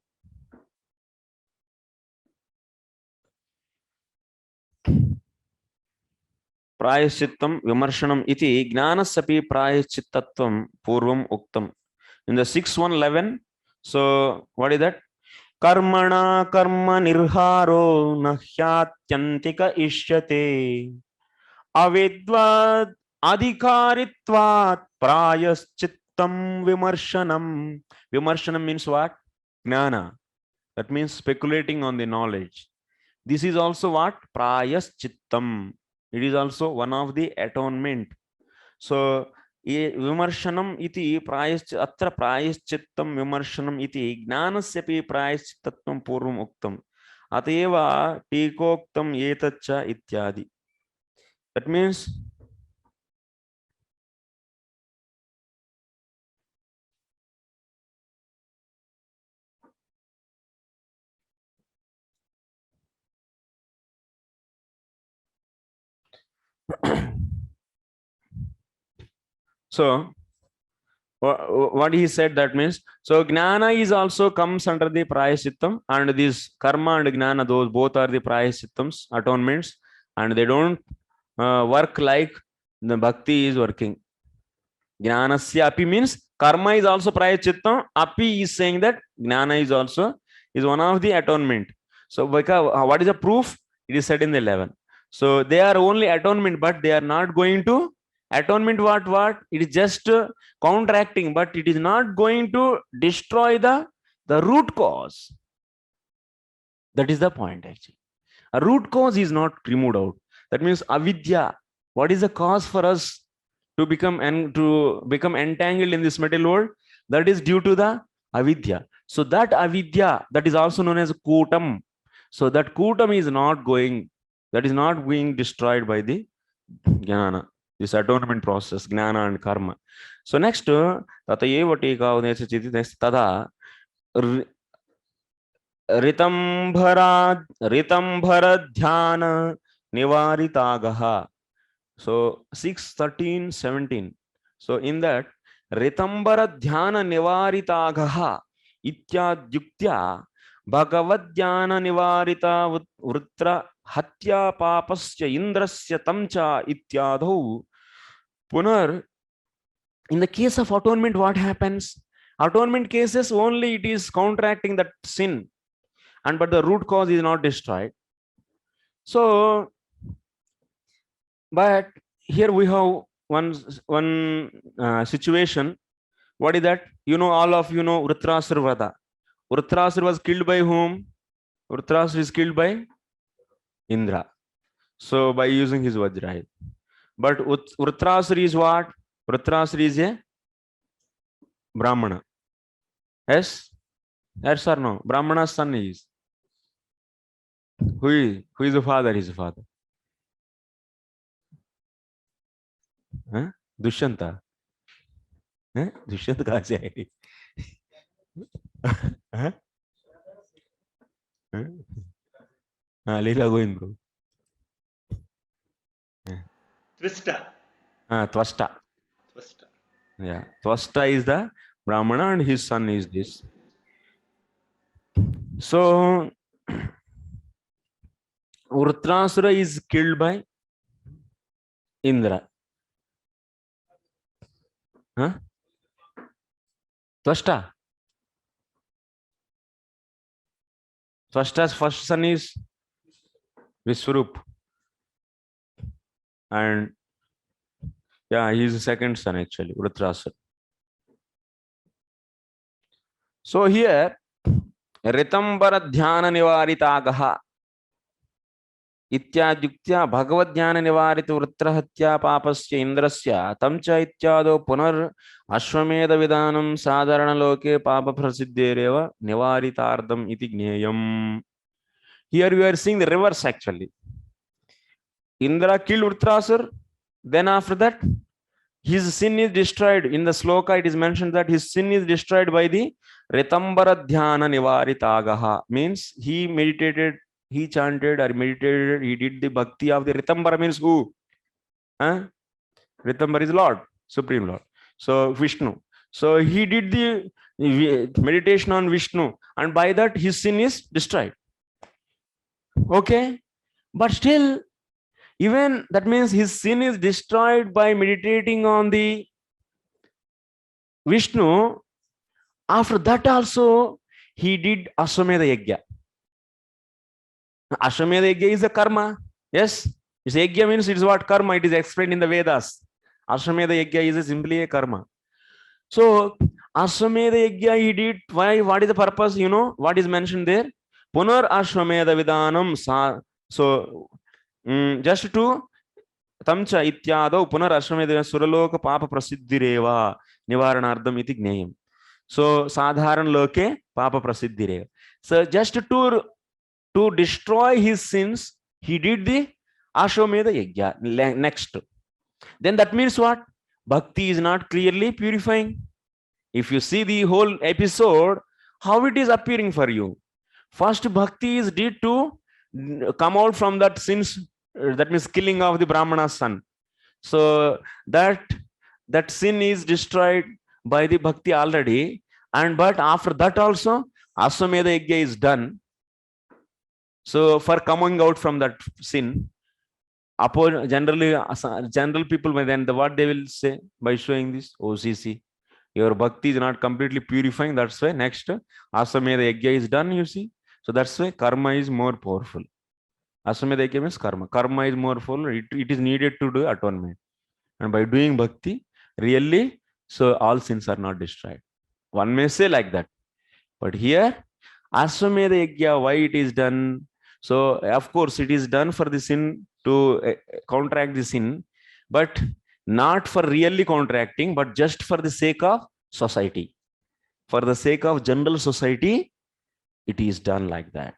Prayaschittam vimarshanam iti gnanasapi prayaschittatvam purvam uktam. In the 6.1.11, so what is that? Karmana karma nirharo nahyatyantika ishyate avidvad adhikaritvat prayaschittam vimarshanam. Vimarshanam means what? Gnana. That means speculating on the knowledge. This is also what? Prayaschittam. It is also one of the atonement. So vimarshanam iti atra prayaschittam vimarshanam iti gnanasyapi prayaschittatvam purvam uktam ateva tikoktam etaccha ityadi. That means so what he said, that means, so gnana is also comes under the prayaschittam, and this karma and gnana, those both are the prayaschittams, atonements, and they don't work like the bhakti is working. Gnanasya api means karma is also prayaschittam. Api is saying that gnana is also is one of the atonement. So what is the proof? It is said in the 11. So they are only atonement, but they are not going to atonement. What? It is just counteracting, but it is not going to destroy the root cause. That is the point actually. A root cause is not removed out. That means avidya. What is the cause for us to become entangled in this material world? That is due to the avidya. So that avidya, that is also known as kutam. So that kutam is not going, that is not being destroyed by the jnana, this atonement process, gnana and karma. So next, tatayeva tika next tada ritambhara dhyana nivaritagaha. So 6.13.17. So in that ritambara dhyana nivaritagaha ityadyuktya bhagavad dhyana nivarita vrutra hatya papasya indrasya tamcha ityadho. Punar, in the case of atonement, what happens? Atonement cases only it is counteracting that sin, and but the root cause is not destroyed. So but here we have one situation. What is that? All of you know Vritrasura Vada. Vritrasura was killed by whom? Vritrasura is killed by Indra. So by using his Vajra. But Vritrasura is what? Vritrasura is a Brahmana. Yes? Yes or no? Brahmana's son is. Who is the father? His father. Huh? Dushyanta. Huh? Dushyanta कहाँ से आए? Huh? Huh? हाँ लीला Govind bro. Twista. Tvasta. Yeah, Tvasta is the Brahmana and his son is this. So Vrutrasura is killed by Indra. Huh? Tvasta. Tvasta's first son is Viswarup. And yeah, he is the second son actually, Vrutrasura. So here, Ritambara Dhyana Nivaritagaha इत्याद्युक्त्या भगवद्ज्ञान निवारित वृत्रहत्या पापस्य इंद्रस्य तं च इत्यादो पुनर् अश्वमेध विधानं साधारण लोके पाप प्रसिद्धेरेव निवारितार्थम इति ज्ञेयम्. Here we are seeing the reverse actually. Indra killed Vrutrasur, then after that his sin is destroyed. In the sloka it is mentioned that his sin is destroyed by the Ritambara Dhyana Nivaritagaha, means he meditated, he chanted or meditated, he did the bhakti of the Ritambara, means who? Ritambara is Lord, Supreme Lord. So Vishnu. So he did the meditation on Vishnu, and by that his sin is destroyed. Okay, but still, even that means his sin is destroyed by meditating on the Vishnu. After that also he did Ashwamedha Yajna. Ashwamedha Yajna is a karma. Yes, it's Yajna means it is what? Karma. It is explained in the Vedas. Ashwamedha Yajna is simply a karma. So Ashwamedha Yajna he did. Why? What is the purpose? You know what is mentioned there? Punar Ashwamedha Vidanam sa. So just to tamcha ityado punar Ashwamedha suraloka papa prasiddhireva nivaranardham iti gneyam. So sadharan loke papa prasiddhireva. So just to destroy his sins, he did the Ashwamedha Yajna. Next. Then that means what? Bhakti is not clearly purifying. If you see the whole episode, how it is appearing for you. First, bhakti is did to come out from that sins, that means killing of the Brahmana's son. So that sin is destroyed by the bhakti already. And but after that also, Ashwamedha Yajna is done. So for coming out from that sin, general people, then what they will say by showing this? OCC, your bhakti is not completely purifying. That's why next Ashwamedha Yajna is done. You see, so that's why karma is more powerful. Ashwamedha Yajna means karma. Karma is more full. It is needed to do atonement, and by doing bhakti, really, so all sins are not destroyed. One may say like that, but here Ashwamedha Yajna, why it is done? So of course it is done for the sin to counteract the sin, but not for really contracting, but just for the sake of society. For the sake of general society, it is done like that.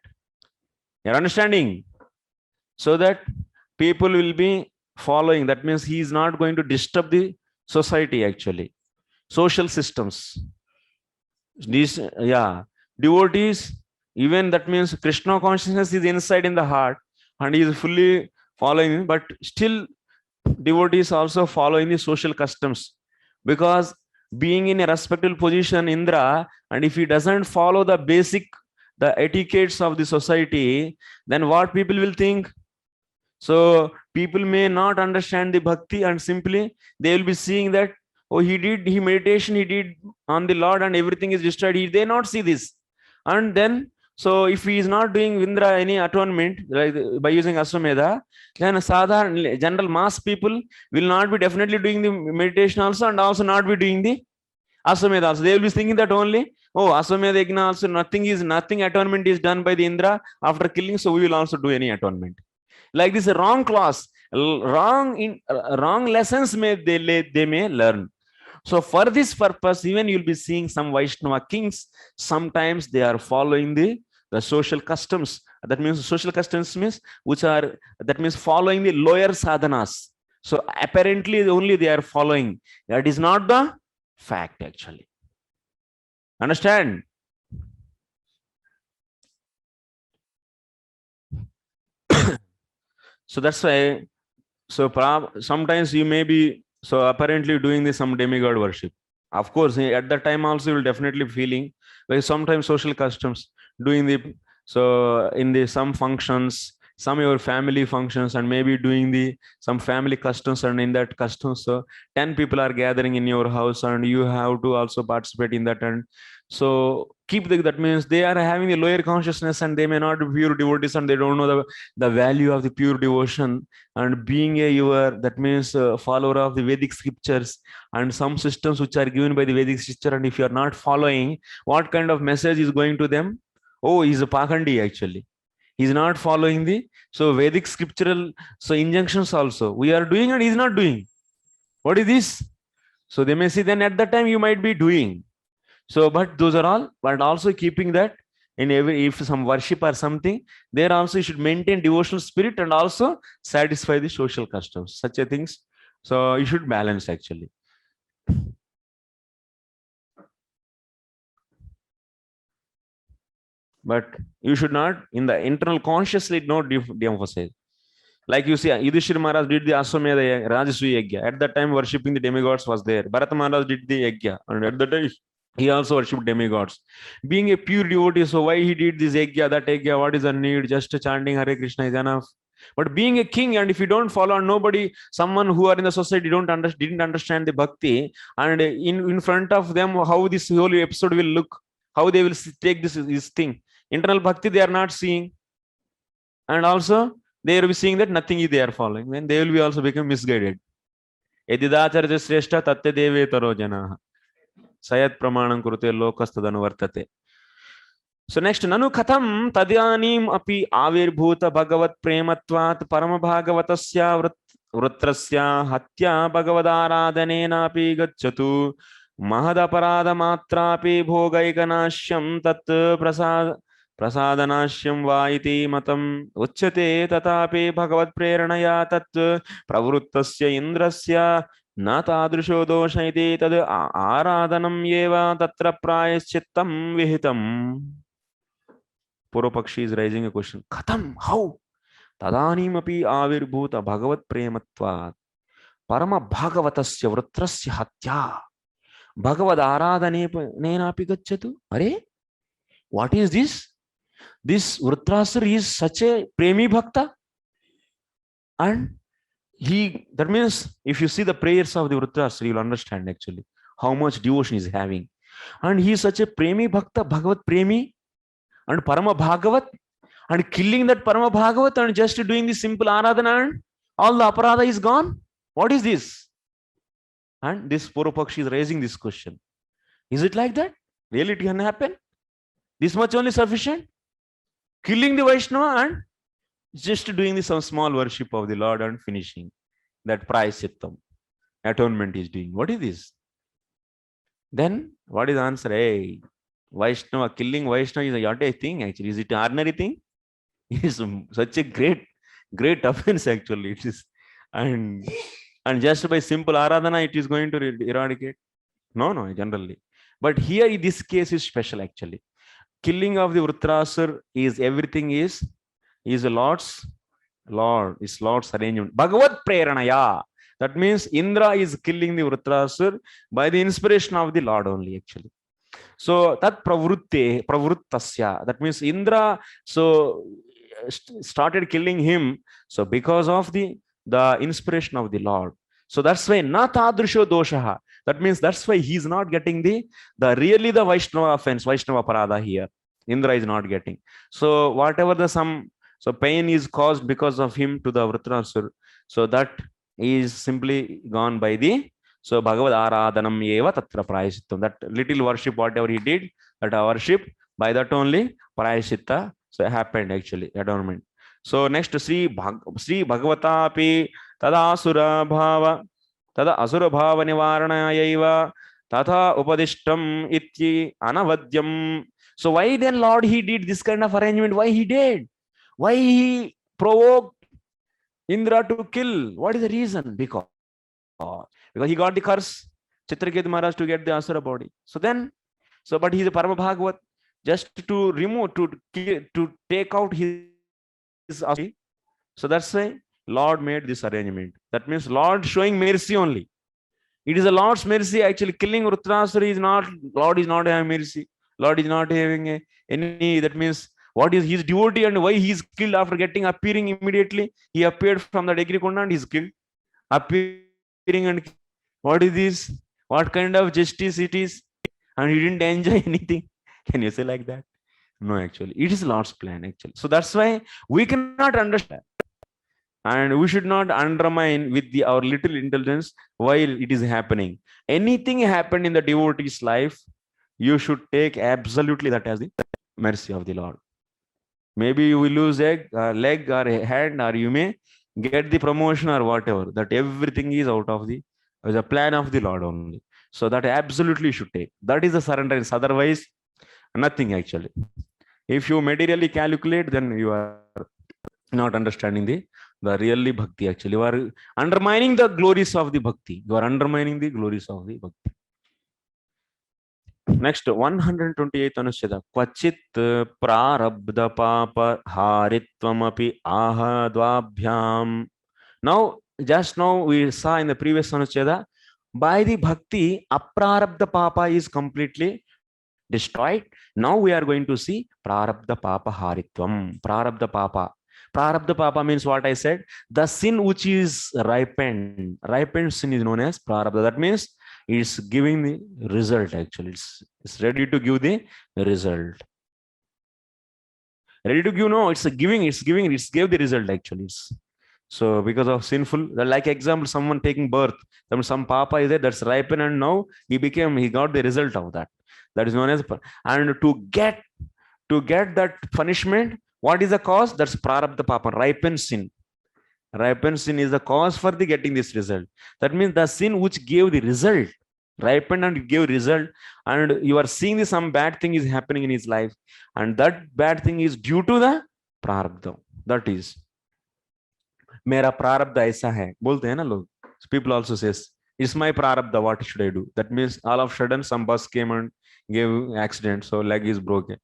You're understanding? So that people will be following. That means he is not going to disturb the society actually. Social systems. These, devotees, even that means Krishna consciousness is inside in the heart and he is fully following, but still devotees also following the social customs, because being in a respectable position, Indra, and if he doesn't follow the etiquettes of the society, then what people will think? So people may not understand the bhakti, and simply they will be seeing that, oh, he meditation, he did on the Lord and everything is destroyed. They not see this. And then, so if he is not doing Indra any atonement like by using Ashwamedha, then general mass people will not be definitely doing the meditation also, and also not be doing the Ashwamedha also. They will be thinking that only, oh, Ashwamedha Yajna also nothing atonement is done by the Indra after killing, so we will also do any atonement. Like this, wrong class, wrong lessons they may learn. So for this purpose, even you'll be seeing some Vaishnava kings, sometimes they are following the social customs. That means social customs means following the lower sadhanas. So apparently only they are following. That is not the fact actually. Understand? So that's why, so sometimes you may be So apparently doing this some demigod worship. Of course, at that time also you will definitely feeling like sometimes social customs doing the, so in the some functions, some your family functions, and maybe doing the some family customs, and in that customs, so 10 people are gathering in your house and you have to also participate in that. And so keep that means they are having a lower consciousness and they may not be pure devotees and they don't know the value of the pure devotion. And being a your, that means follower of the Vedic scriptures and some systems which are given by the Vedic scripture, and if you are not following, what kind of message is going to them? Oh, he's a Pakhandi actually. He's not following the, so Vedic scriptural, so injunctions also we are doing and he's not doing. What is this? So they may see, then at that time you might be doing. So, but those are all, but also keeping that in every, if some worship or something, there also you should maintain devotional spirit and also satisfy the social customs, such a things. So you should balance actually. But you should not, in the internal consciously, not de-emphasize. Like you see, Yudhishthira Maharaj did the Aswamedha Rajasuya Yajna. At that time, worshipping the demigods was there. Bharata Maharaj did the Yajna, and at that time, he also worshipped demigods. Being a pure devotee, so why he did this Yajna, that Yajna, what is the need? Just chanting Hare Krishna is enough. But being a king, and if you don't follow, nobody, someone who are in the society didn't understand the bhakti, and in front of them, how this whole episode will look, how they will take this thing. Internal bhakti, they are not seeing. And also, they will be seeing that nothing is they are following. Then they will be also become misguided. Edidacharya shrestha tatte deve taro janaha. Sayat pramanam kurute lokastadanu vartate. So next, nanu katham tadyanim api avirbhuta bhagavat prematvat paramabhagavatasya vrutrasya hatya bhagavadaradhanena api gacchatu mahadaparada matrapi bhogaikanashyam tat प्रसादनाश्यम वा इति मतम उच्यते तथापि भगवत् प्रेरणया तत् प्रवृत्तस्य इंद्रस्य न तादृशो दोष इति तद् आराधनम् एव तत्र प्रायश्चित्तं विहितम्. Purva Pakshi is raising a question. Katham? How? Tadanim avirbhuta bhagavat prematvat parama bhagavatasya vrutrasya hatya bhagavad aradhanena api gacchatu. Are? What is this? This Vrutrasur is such a premi bhakta, and he, that means if you see the prayers of the Vrutrasur, you will understand actually how much devotion he is having. And he is such a premi bhakta, Bhagavat premi, and Parama Bhagavat, and killing that Parama Bhagavat and just doing the simple aradhana, and all the aparadha is gone. What is this? And this Purva Pakshi is raising this question. Is it like that? Really it can happen? This much only sufficient? Killing the Vaishnava and just doing some small worship of the Lord and finishing. That prayasittam, atonement is doing. What is this? Then what is the answer? Hey, Vaishnava, killing Vaishnava is not a thing actually. Is it an ordinary thing? It is such a great offense actually. It is, and just by simple aradhana it is going to eradicate. No, generally. But here in this case is special actually. Killing of the Vrutrasur is everything is a Lord's arrangement. Bhagavat Preranaya. That means Indra is killing the Vrutrasur by the inspiration of the Lord only actually. So that pravrittasya. That means Indra started killing him. So because of the inspiration of the Lord. So that's why na tadrisho doshaha. That means that's why he's not getting the Vaishnava offense, Vaishnava parada here. Indra is not getting. So whatever so pain is caused because of him to the Vrutrasur. So that is simply gone by the, so Bhagavad Aradhanam eva tatra prayasittam. That little worship, whatever he did, that worship, by that only prayasita, so happened actually, adornment. So next, Sri Bhagavata api tada asura bhava nivaranayaiva tatha upadishtam iti anavadyam. So why then Lord he did this kind of arrangement? Why he did? Why he provoked Indra to kill? What is the reason? Because he got the curse, Chitraketu Maharaj, to get the Asura body. So then, but he is a Parama Bhagavat, just to remove, to take out his Asura. So that's why Lord made this arrangement. That means Lord showing mercy only. It is the Lord's mercy. Actually, killing Vrutarasura is not, Lord is not having mercy. Lord is not having any, that means what is his devotee and why he is killed after getting appearing immediately. He appeared from the Agrikonda and he is killed. Appearing and what is this? What kind of justice it is? And he didn't enjoy anything. Can you say like that? No, actually, it is Lord's plan, actually. So that's why we cannot understand. And we should not undermine with our little intelligence while it is happening. Anything happened in the devotee's life, you should take absolutely that as the mercy of the Lord. Maybe you will lose a leg or a hand, or you may get the promotion or whatever. That everything is out of the plan of the Lord only. So that absolutely you should take. That is the surrender. Otherwise, nothing actually. If you materially calculate, then you are not understanding the really bhakti. Actually, you are undermining the glories of the bhakti. You are undermining the glories of the bhakti. Next, 128th anuccheda. Kvachit prarabdha papa haritvamapi ahadvabhyam. Now, just now we saw in the previous anuccheda, by the bhakti, aprarabdha papa is completely destroyed. Now we are going to see prarabdha papa haritvam. Prarabdha papa. Prarabdha papa means what I said. The sin which is ripened. Ripened sin is known as prarabdha. That means it's giving the result actually. It's ready to give the result. Ready to give, no, it's giving, it's gave the result actually. So because of sinful, like example, someone taking birth, some papa is there, that's ripened, and now he got the result of that. That is known as, and to get that punishment, what is the cause? That's prarabdha papa, ripened sin. Ripened sin is the cause for the getting this result. That means the sin which gave the result, ripened and gave result, and you are seeing some bad thing is happening in his life, and that bad thing is due to the prarabdha. That is, मेरा प्रारब्ध ऐसा है बोलते हैं ना लोग. People also says, it's my prarabdha, what should I do? That means all of a sudden some bus came and gave accident, so leg is broken.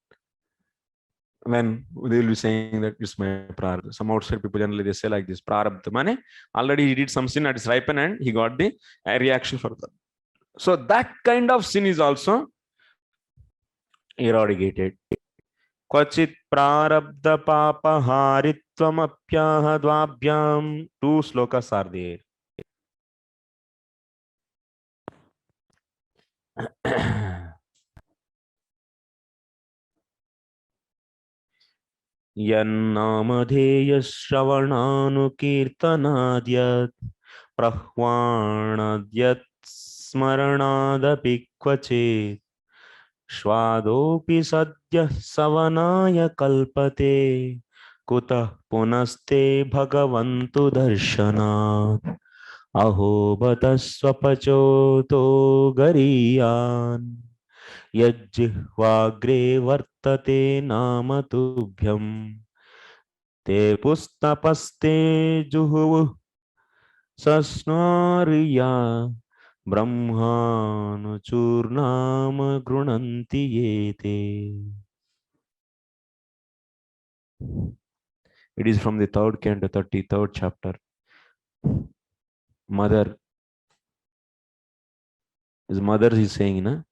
When they will be saying that it's my prarabdha. Some outside people generally they say like this, prarabdha mane already he did some sin that is ripen and he got the reaction for that. So that kind of sin is also eradicated. Kvachit prarabdha papa haritvam dvabhyam. 2 slokas are there. यन्नामधेयश्रवणानुकीर्तनाद्यत् प्रह्वाणाद्यत् स्मरणादपि क्वचित् स्वादोऽपि सद्यः सवनाय कल्पते कुतः पुनस्ते भगवन्तु दर्शनात् अहो बत स्वपचोतो गरीयान् यज्जिह्वाग्रे वर्तते नाम तुभ्यं ते पुस्तपस्ते जुहुः सस्नार्या ब्रह्मानुचूर्णाम गृह्णन्ति ये ते. It is from the 3rd canto, 33rd chapter. His mother is saying, na,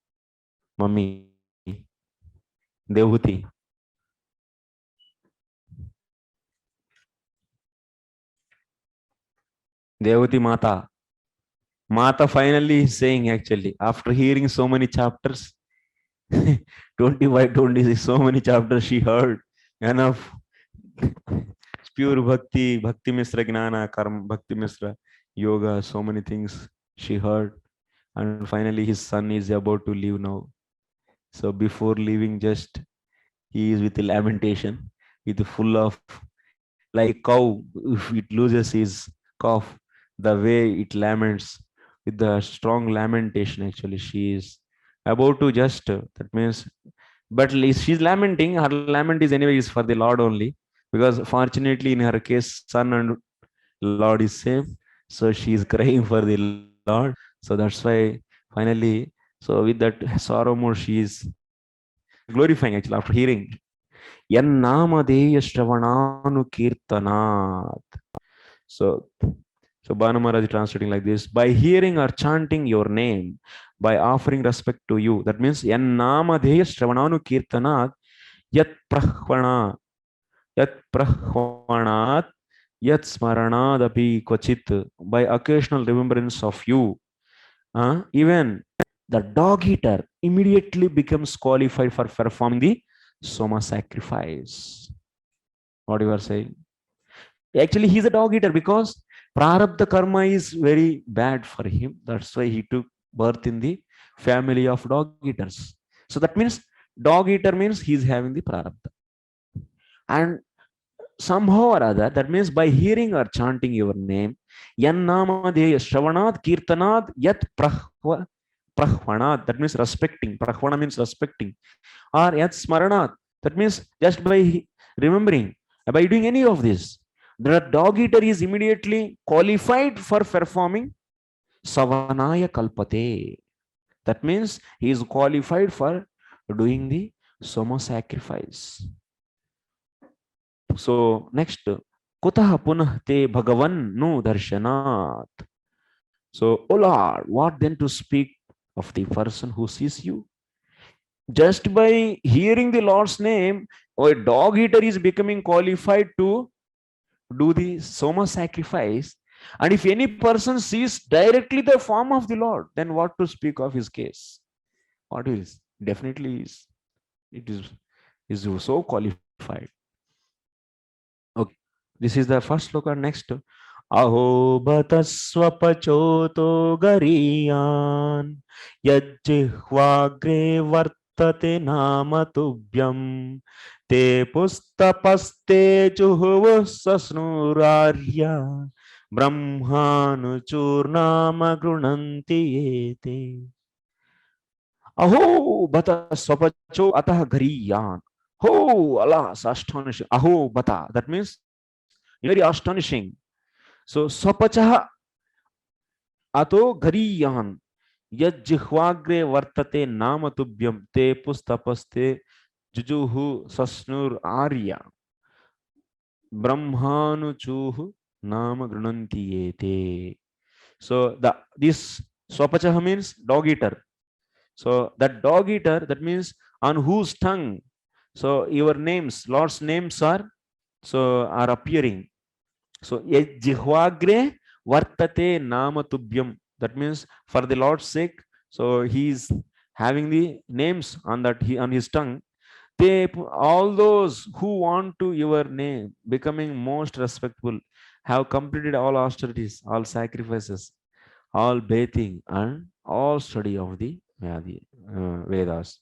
Mummy, Devuti. Devuti Mata. Mata finally is saying actually, after hearing so many chapters, 20 by 20, so many chapters she heard, enough. Pure bhakti, bhakti misra gnana, karma, bhakti misra yoga, so many things she heard. And finally his son is about to leave now. So before leaving, just he is with a lamentation, with full of, like a cow, if it loses his calf, the way it laments, with the strong lamentation, actually, she is about to just, that means, but she's lamenting, her lament is anyway is for the Lord only, because fortunately in her case, son and Lord is same. So she is crying for the Lord. So that's why finally, so with that sorrow more, she is glorifying actually after hearing. Yannamadeya Shravananu Kirtanat. So So Banu Maharaj is translating like this: by hearing or chanting your name, by offering respect to you. That means yan namadheya shravananu kirtanat yat prahvana yat prahvanat yat smaranadapi kvachit, by occasional remembrance of you. Even the dog eater immediately becomes qualified for performing the soma sacrifice. What you are saying? Actually, he's a dog eater because prarabdha karma is very bad for him. That's why he took birth in the family of dog eaters. So that means dog eater means he's having the prarabdha. And somehow or other, that means by hearing or chanting your name, yan namadeya shravanad kirtanad yat prahvanad, that means respecting. Prahvana means respecting. Or yat smaranad, that means just by remembering, by doing any of this, the dog eater is immediately qualified for performing savanaya kalpate. That means he is qualified for doing the soma sacrifice. So next, kutah punah te bhagavan nu darshanat. So, oh Lord, what then to speak of the person who sees you? Just by hearing the Lord's name, a dog eater is becoming qualified to do the soma sacrifice. And if any person sees directly the form of the Lord, then what to speak of his case? What is? Definitely is. It is so qualified. Okay. This is the first sloka. Next. Aho bataswapachoto gariyan yajjihvagre vartate namatubhyam te pustapaste juhuvu sasnurarya brahmanu churnama grunanti ete. Aho bata swapacho atah gariyan. Oh, alas, astonishing. Aho bata. That means very astonishing. So swapachaha ato gariyan yajjihvagre vartate namatubhyam te pustapaste jujuhu sasnur arya brahmanu chuhu nama grunanti ete. So this swapachaha means dog eater. So that dog eater, that means on whose tongue, so your names, Lord's names are appearing. So jihvagre vartate nama tubhyam. That means for the Lord's sake. So he is having the names on on his tongue. All those who want to your name becoming most respectful have completed all austerities, all sacrifices, all bathing, and all study of the Vedas.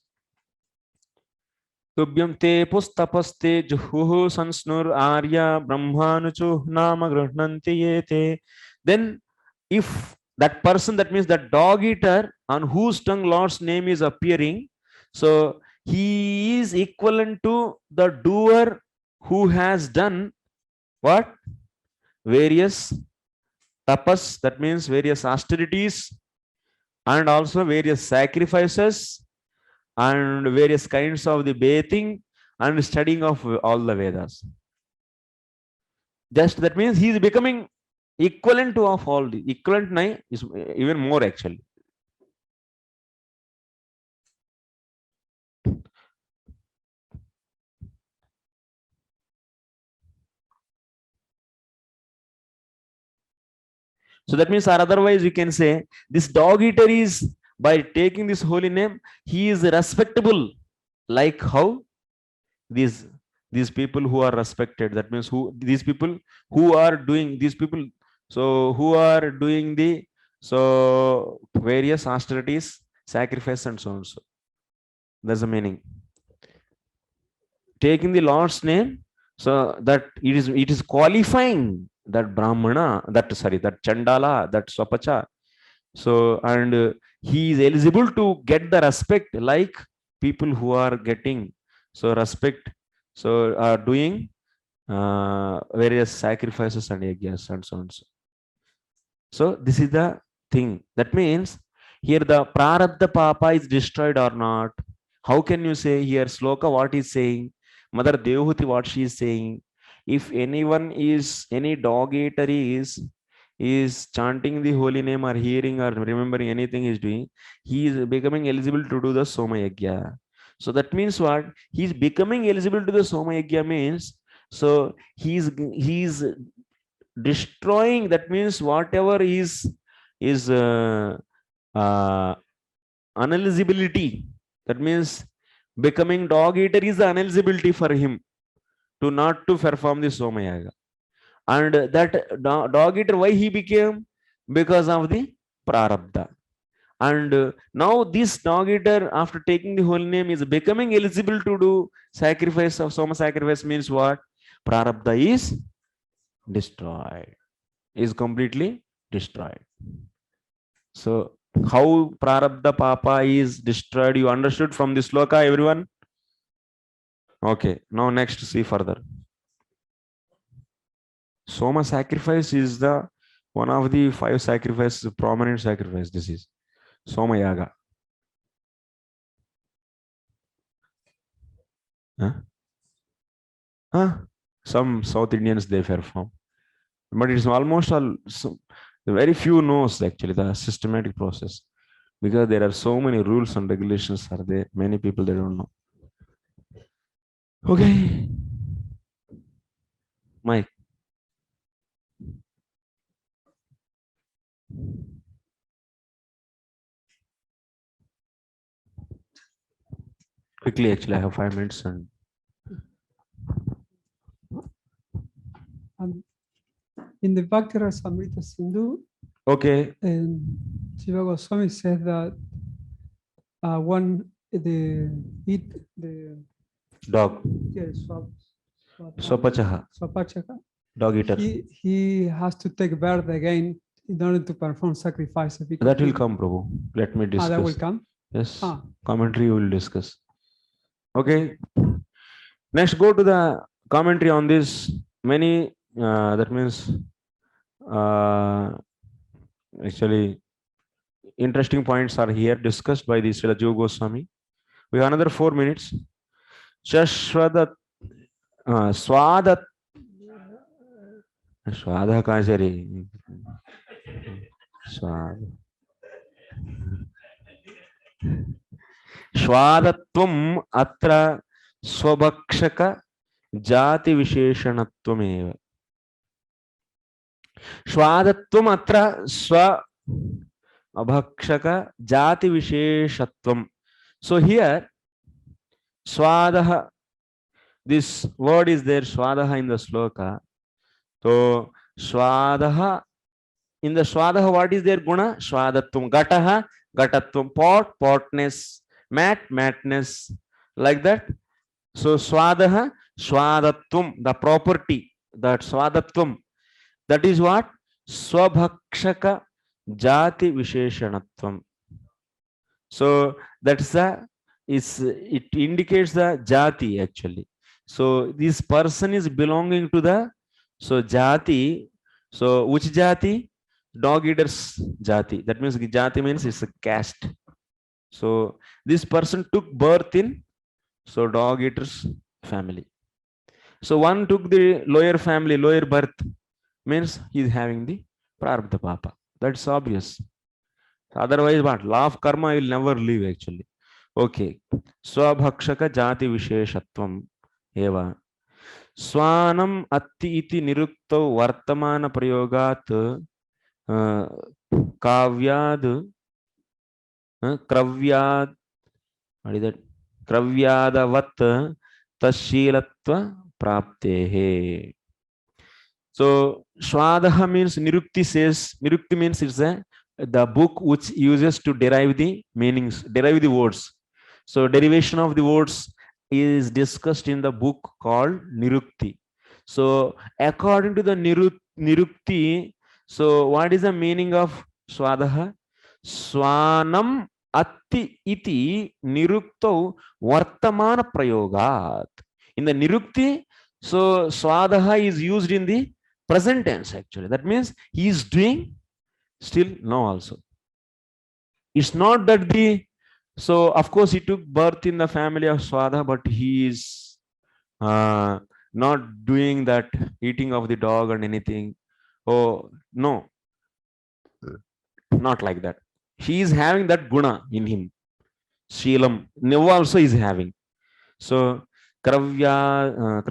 Tubhyam te pustapaste juhuhu sansnur arya brahmanuchu nama grunanti yete. Then if that person, that means that dog eater on whose tongue Lord's name is appearing, so he is equivalent to the doer who has done what? Various tapas, that means various austerities, and also various sacrifices, and various kinds of the bathing and studying of all the Vedas. Just that means he is becoming equivalent to of all the equivalent nai is even more actually. So that means, or otherwise you can say this dog eater is, by taking this holy name, he is respectable, like how these people who are respected, that means these people who are doing who are doing the various austerities, sacrifice, and so on. So that's the meaning. Taking the Lord's name, so that it is qualifying that brahmana, that chandala, that swapacha. So and he is eligible to get the respect like people who are getting respect, are doing various sacrifices and yajnas and so on. So this is the thing. That means here the prarabdha papa is destroyed or not. How can you say here sloka what is saying? Mother Devahuti what she is saying? If any dog eater is is chanting the holy name or hearing or remembering anything he's doing, he is becoming eligible to do the Soma Yajna. So that means what? He's becoming eligible to the Soma Yajna means, so he's destroying, that means whatever is uneligibility, that means becoming dog eater is the uneligibility for him to not to perform the Soma Yaga. And that dog eater, why he became? Because of the prarabdha. And now this dog eater, after taking the holy name, is becoming eligible to do sacrifice of Soma sacrifice, means what? Prarabdha is destroyed, is completely destroyed. So how prarabdha papa is destroyed, you understood from this sloka, everyone? Okay, now next, see further. Soma sacrifice is the one of the 5 sacrifices, prominent sacrifice. This is Soma Yaga. Huh? Huh? Some South Indians they perform, but it's almost all. Very few knows actually the systematic process, because there are so many rules and regulations are there. Many people they don't know. Okay, Mike. Quickly, actually, I have 5 minutes and. In the Bhakti Rasamrita Sindhu, Okay. Jiva Goswami said that eat the Dog. Swapachaha. Swapachaka, Dog eater. he has to take birth again in order to perform sacrifice. That will come, Prabhu. Let me discuss. That will come. Yes. Commentary we will discuss. Okay. Next, go to the commentary on this. Many, that means, actually, interesting points are here discussed by the Srila Jiva Goswami. We have another 4 minutes. Shashwadat, Swadat, Swada कहाँ से रे? Swad. Shwadatvam atra swabhakshaka jati visheshanatvamev. Shwadatvam atra swabhakshaka jati visheshatvam. So here, swadaha, this word is there, swadaha in the sloka. So swadaha, in the swadaha, what is their guna? Swadatvam. Gataha, gatatvam. Pot, potness. Mat, matness. Like that. So swadaha, swadatvam, the property, that swadatvam. That is what? Swabhakshaka jati visheshanatvam. So that's it indicates the jati actually. So this person is belonging to the, so jati. So which jati? Dog eaters jati. That means jati means it's a caste. So this person took birth in, so dog eaters family. So one took the lower family, lower birth, means he is having the prarabdha papa. That's obvious. Otherwise, what? Law of karma will never leave actually. Okay. Swabhakshaka jati visheshatvam eva. Swanam atti iti niruktau vartamana prayogat kavyad kravyad, what is that? Kravyadavat tashilatva praptehe. So Swadaha means Nirukti says, Nirukti means it's the book which uses to derive the meanings, derive the words. So derivation of the words is discussed in the book called Nirukti. So according to the Nirukti, so what is the meaning of Swadaha? Swanam atti iti nirukto vartamana prayogat. In the Nirukti, so Swadaha is used in the present tense actually. That means he is doing still now also. It's not that so of course he took birth in the family of Swada, but he is not doing that eating of the dog and anything. Oh no, Not like that. He is having that guna in him. Sheelam. Now also is having. So kravyadavat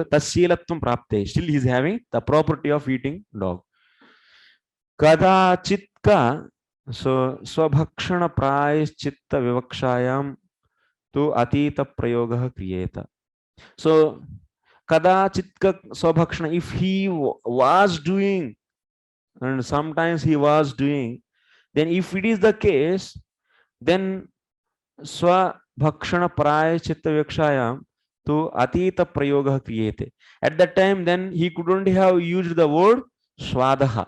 tashilatvam prapte. Still he is having the property of eating dog. Kadachitka. So swabhakshana prayaschitta vivakshayam tu atita prayogah kriyeta. So kadachitka swabhakshana, if he was doing, and sometimes he was doing, then if it is the case, then swabhakshana prayaschitta vivakshayam tu atita prayogah kriyete. At that time, then he couldn't have used the word swadaha.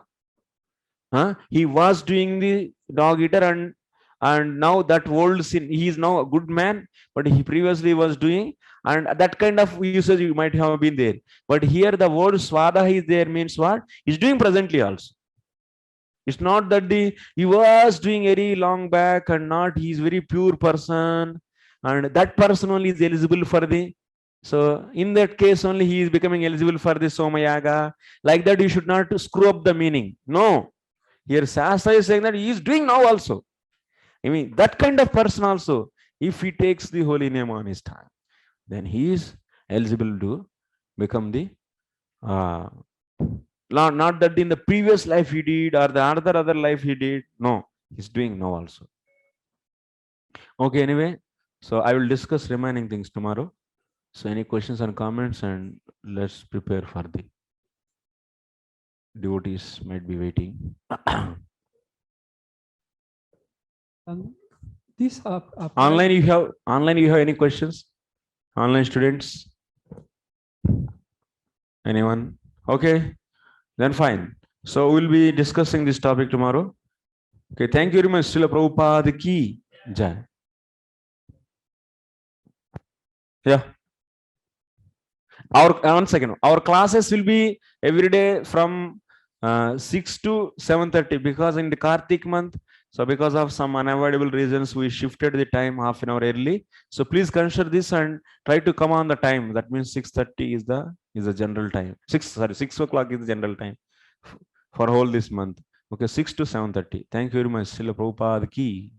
He was doing the dog eater, and now that world sin, he is now a good man, but he previously was doing, and that kind of usage you might have been there. But here the word swada is there, means what? He's doing presently also. It's not that he was doing very long back and not, he is very pure person, and that person only is eligible for the, so in that case only he is becoming eligible for the Somayaga. Like that, you should not screw up the meaning. No. Here Shastra is saying that he is doing now also. I mean, that kind of person also, if he takes the holy name on his tongue, then he is eligible to become the, not that in the previous life he did or the other life he did. No, he's doing now also. Okay, anyway, so I will discuss remaining things tomorrow. So any questions and comments, and let's prepare for the devotees might be waiting. This Online you have any questions? Online students? Anyone? Okay, then fine. So we'll be discussing this topic tomorrow. Okay, thank you very much. Srila Prabhupada ki jai. Yeah. One second. Our classes will be every day from 6 to 7:30, because in the Kartik month, so because of some unavoidable reasons, we shifted the time half an hour early. So please consider this and try to come on the time. That means 6:30 is the general time. 6 o'clock is the general time for whole this month. Okay, 6 to 7:30. Thank you very much. Srila Prabhupada ki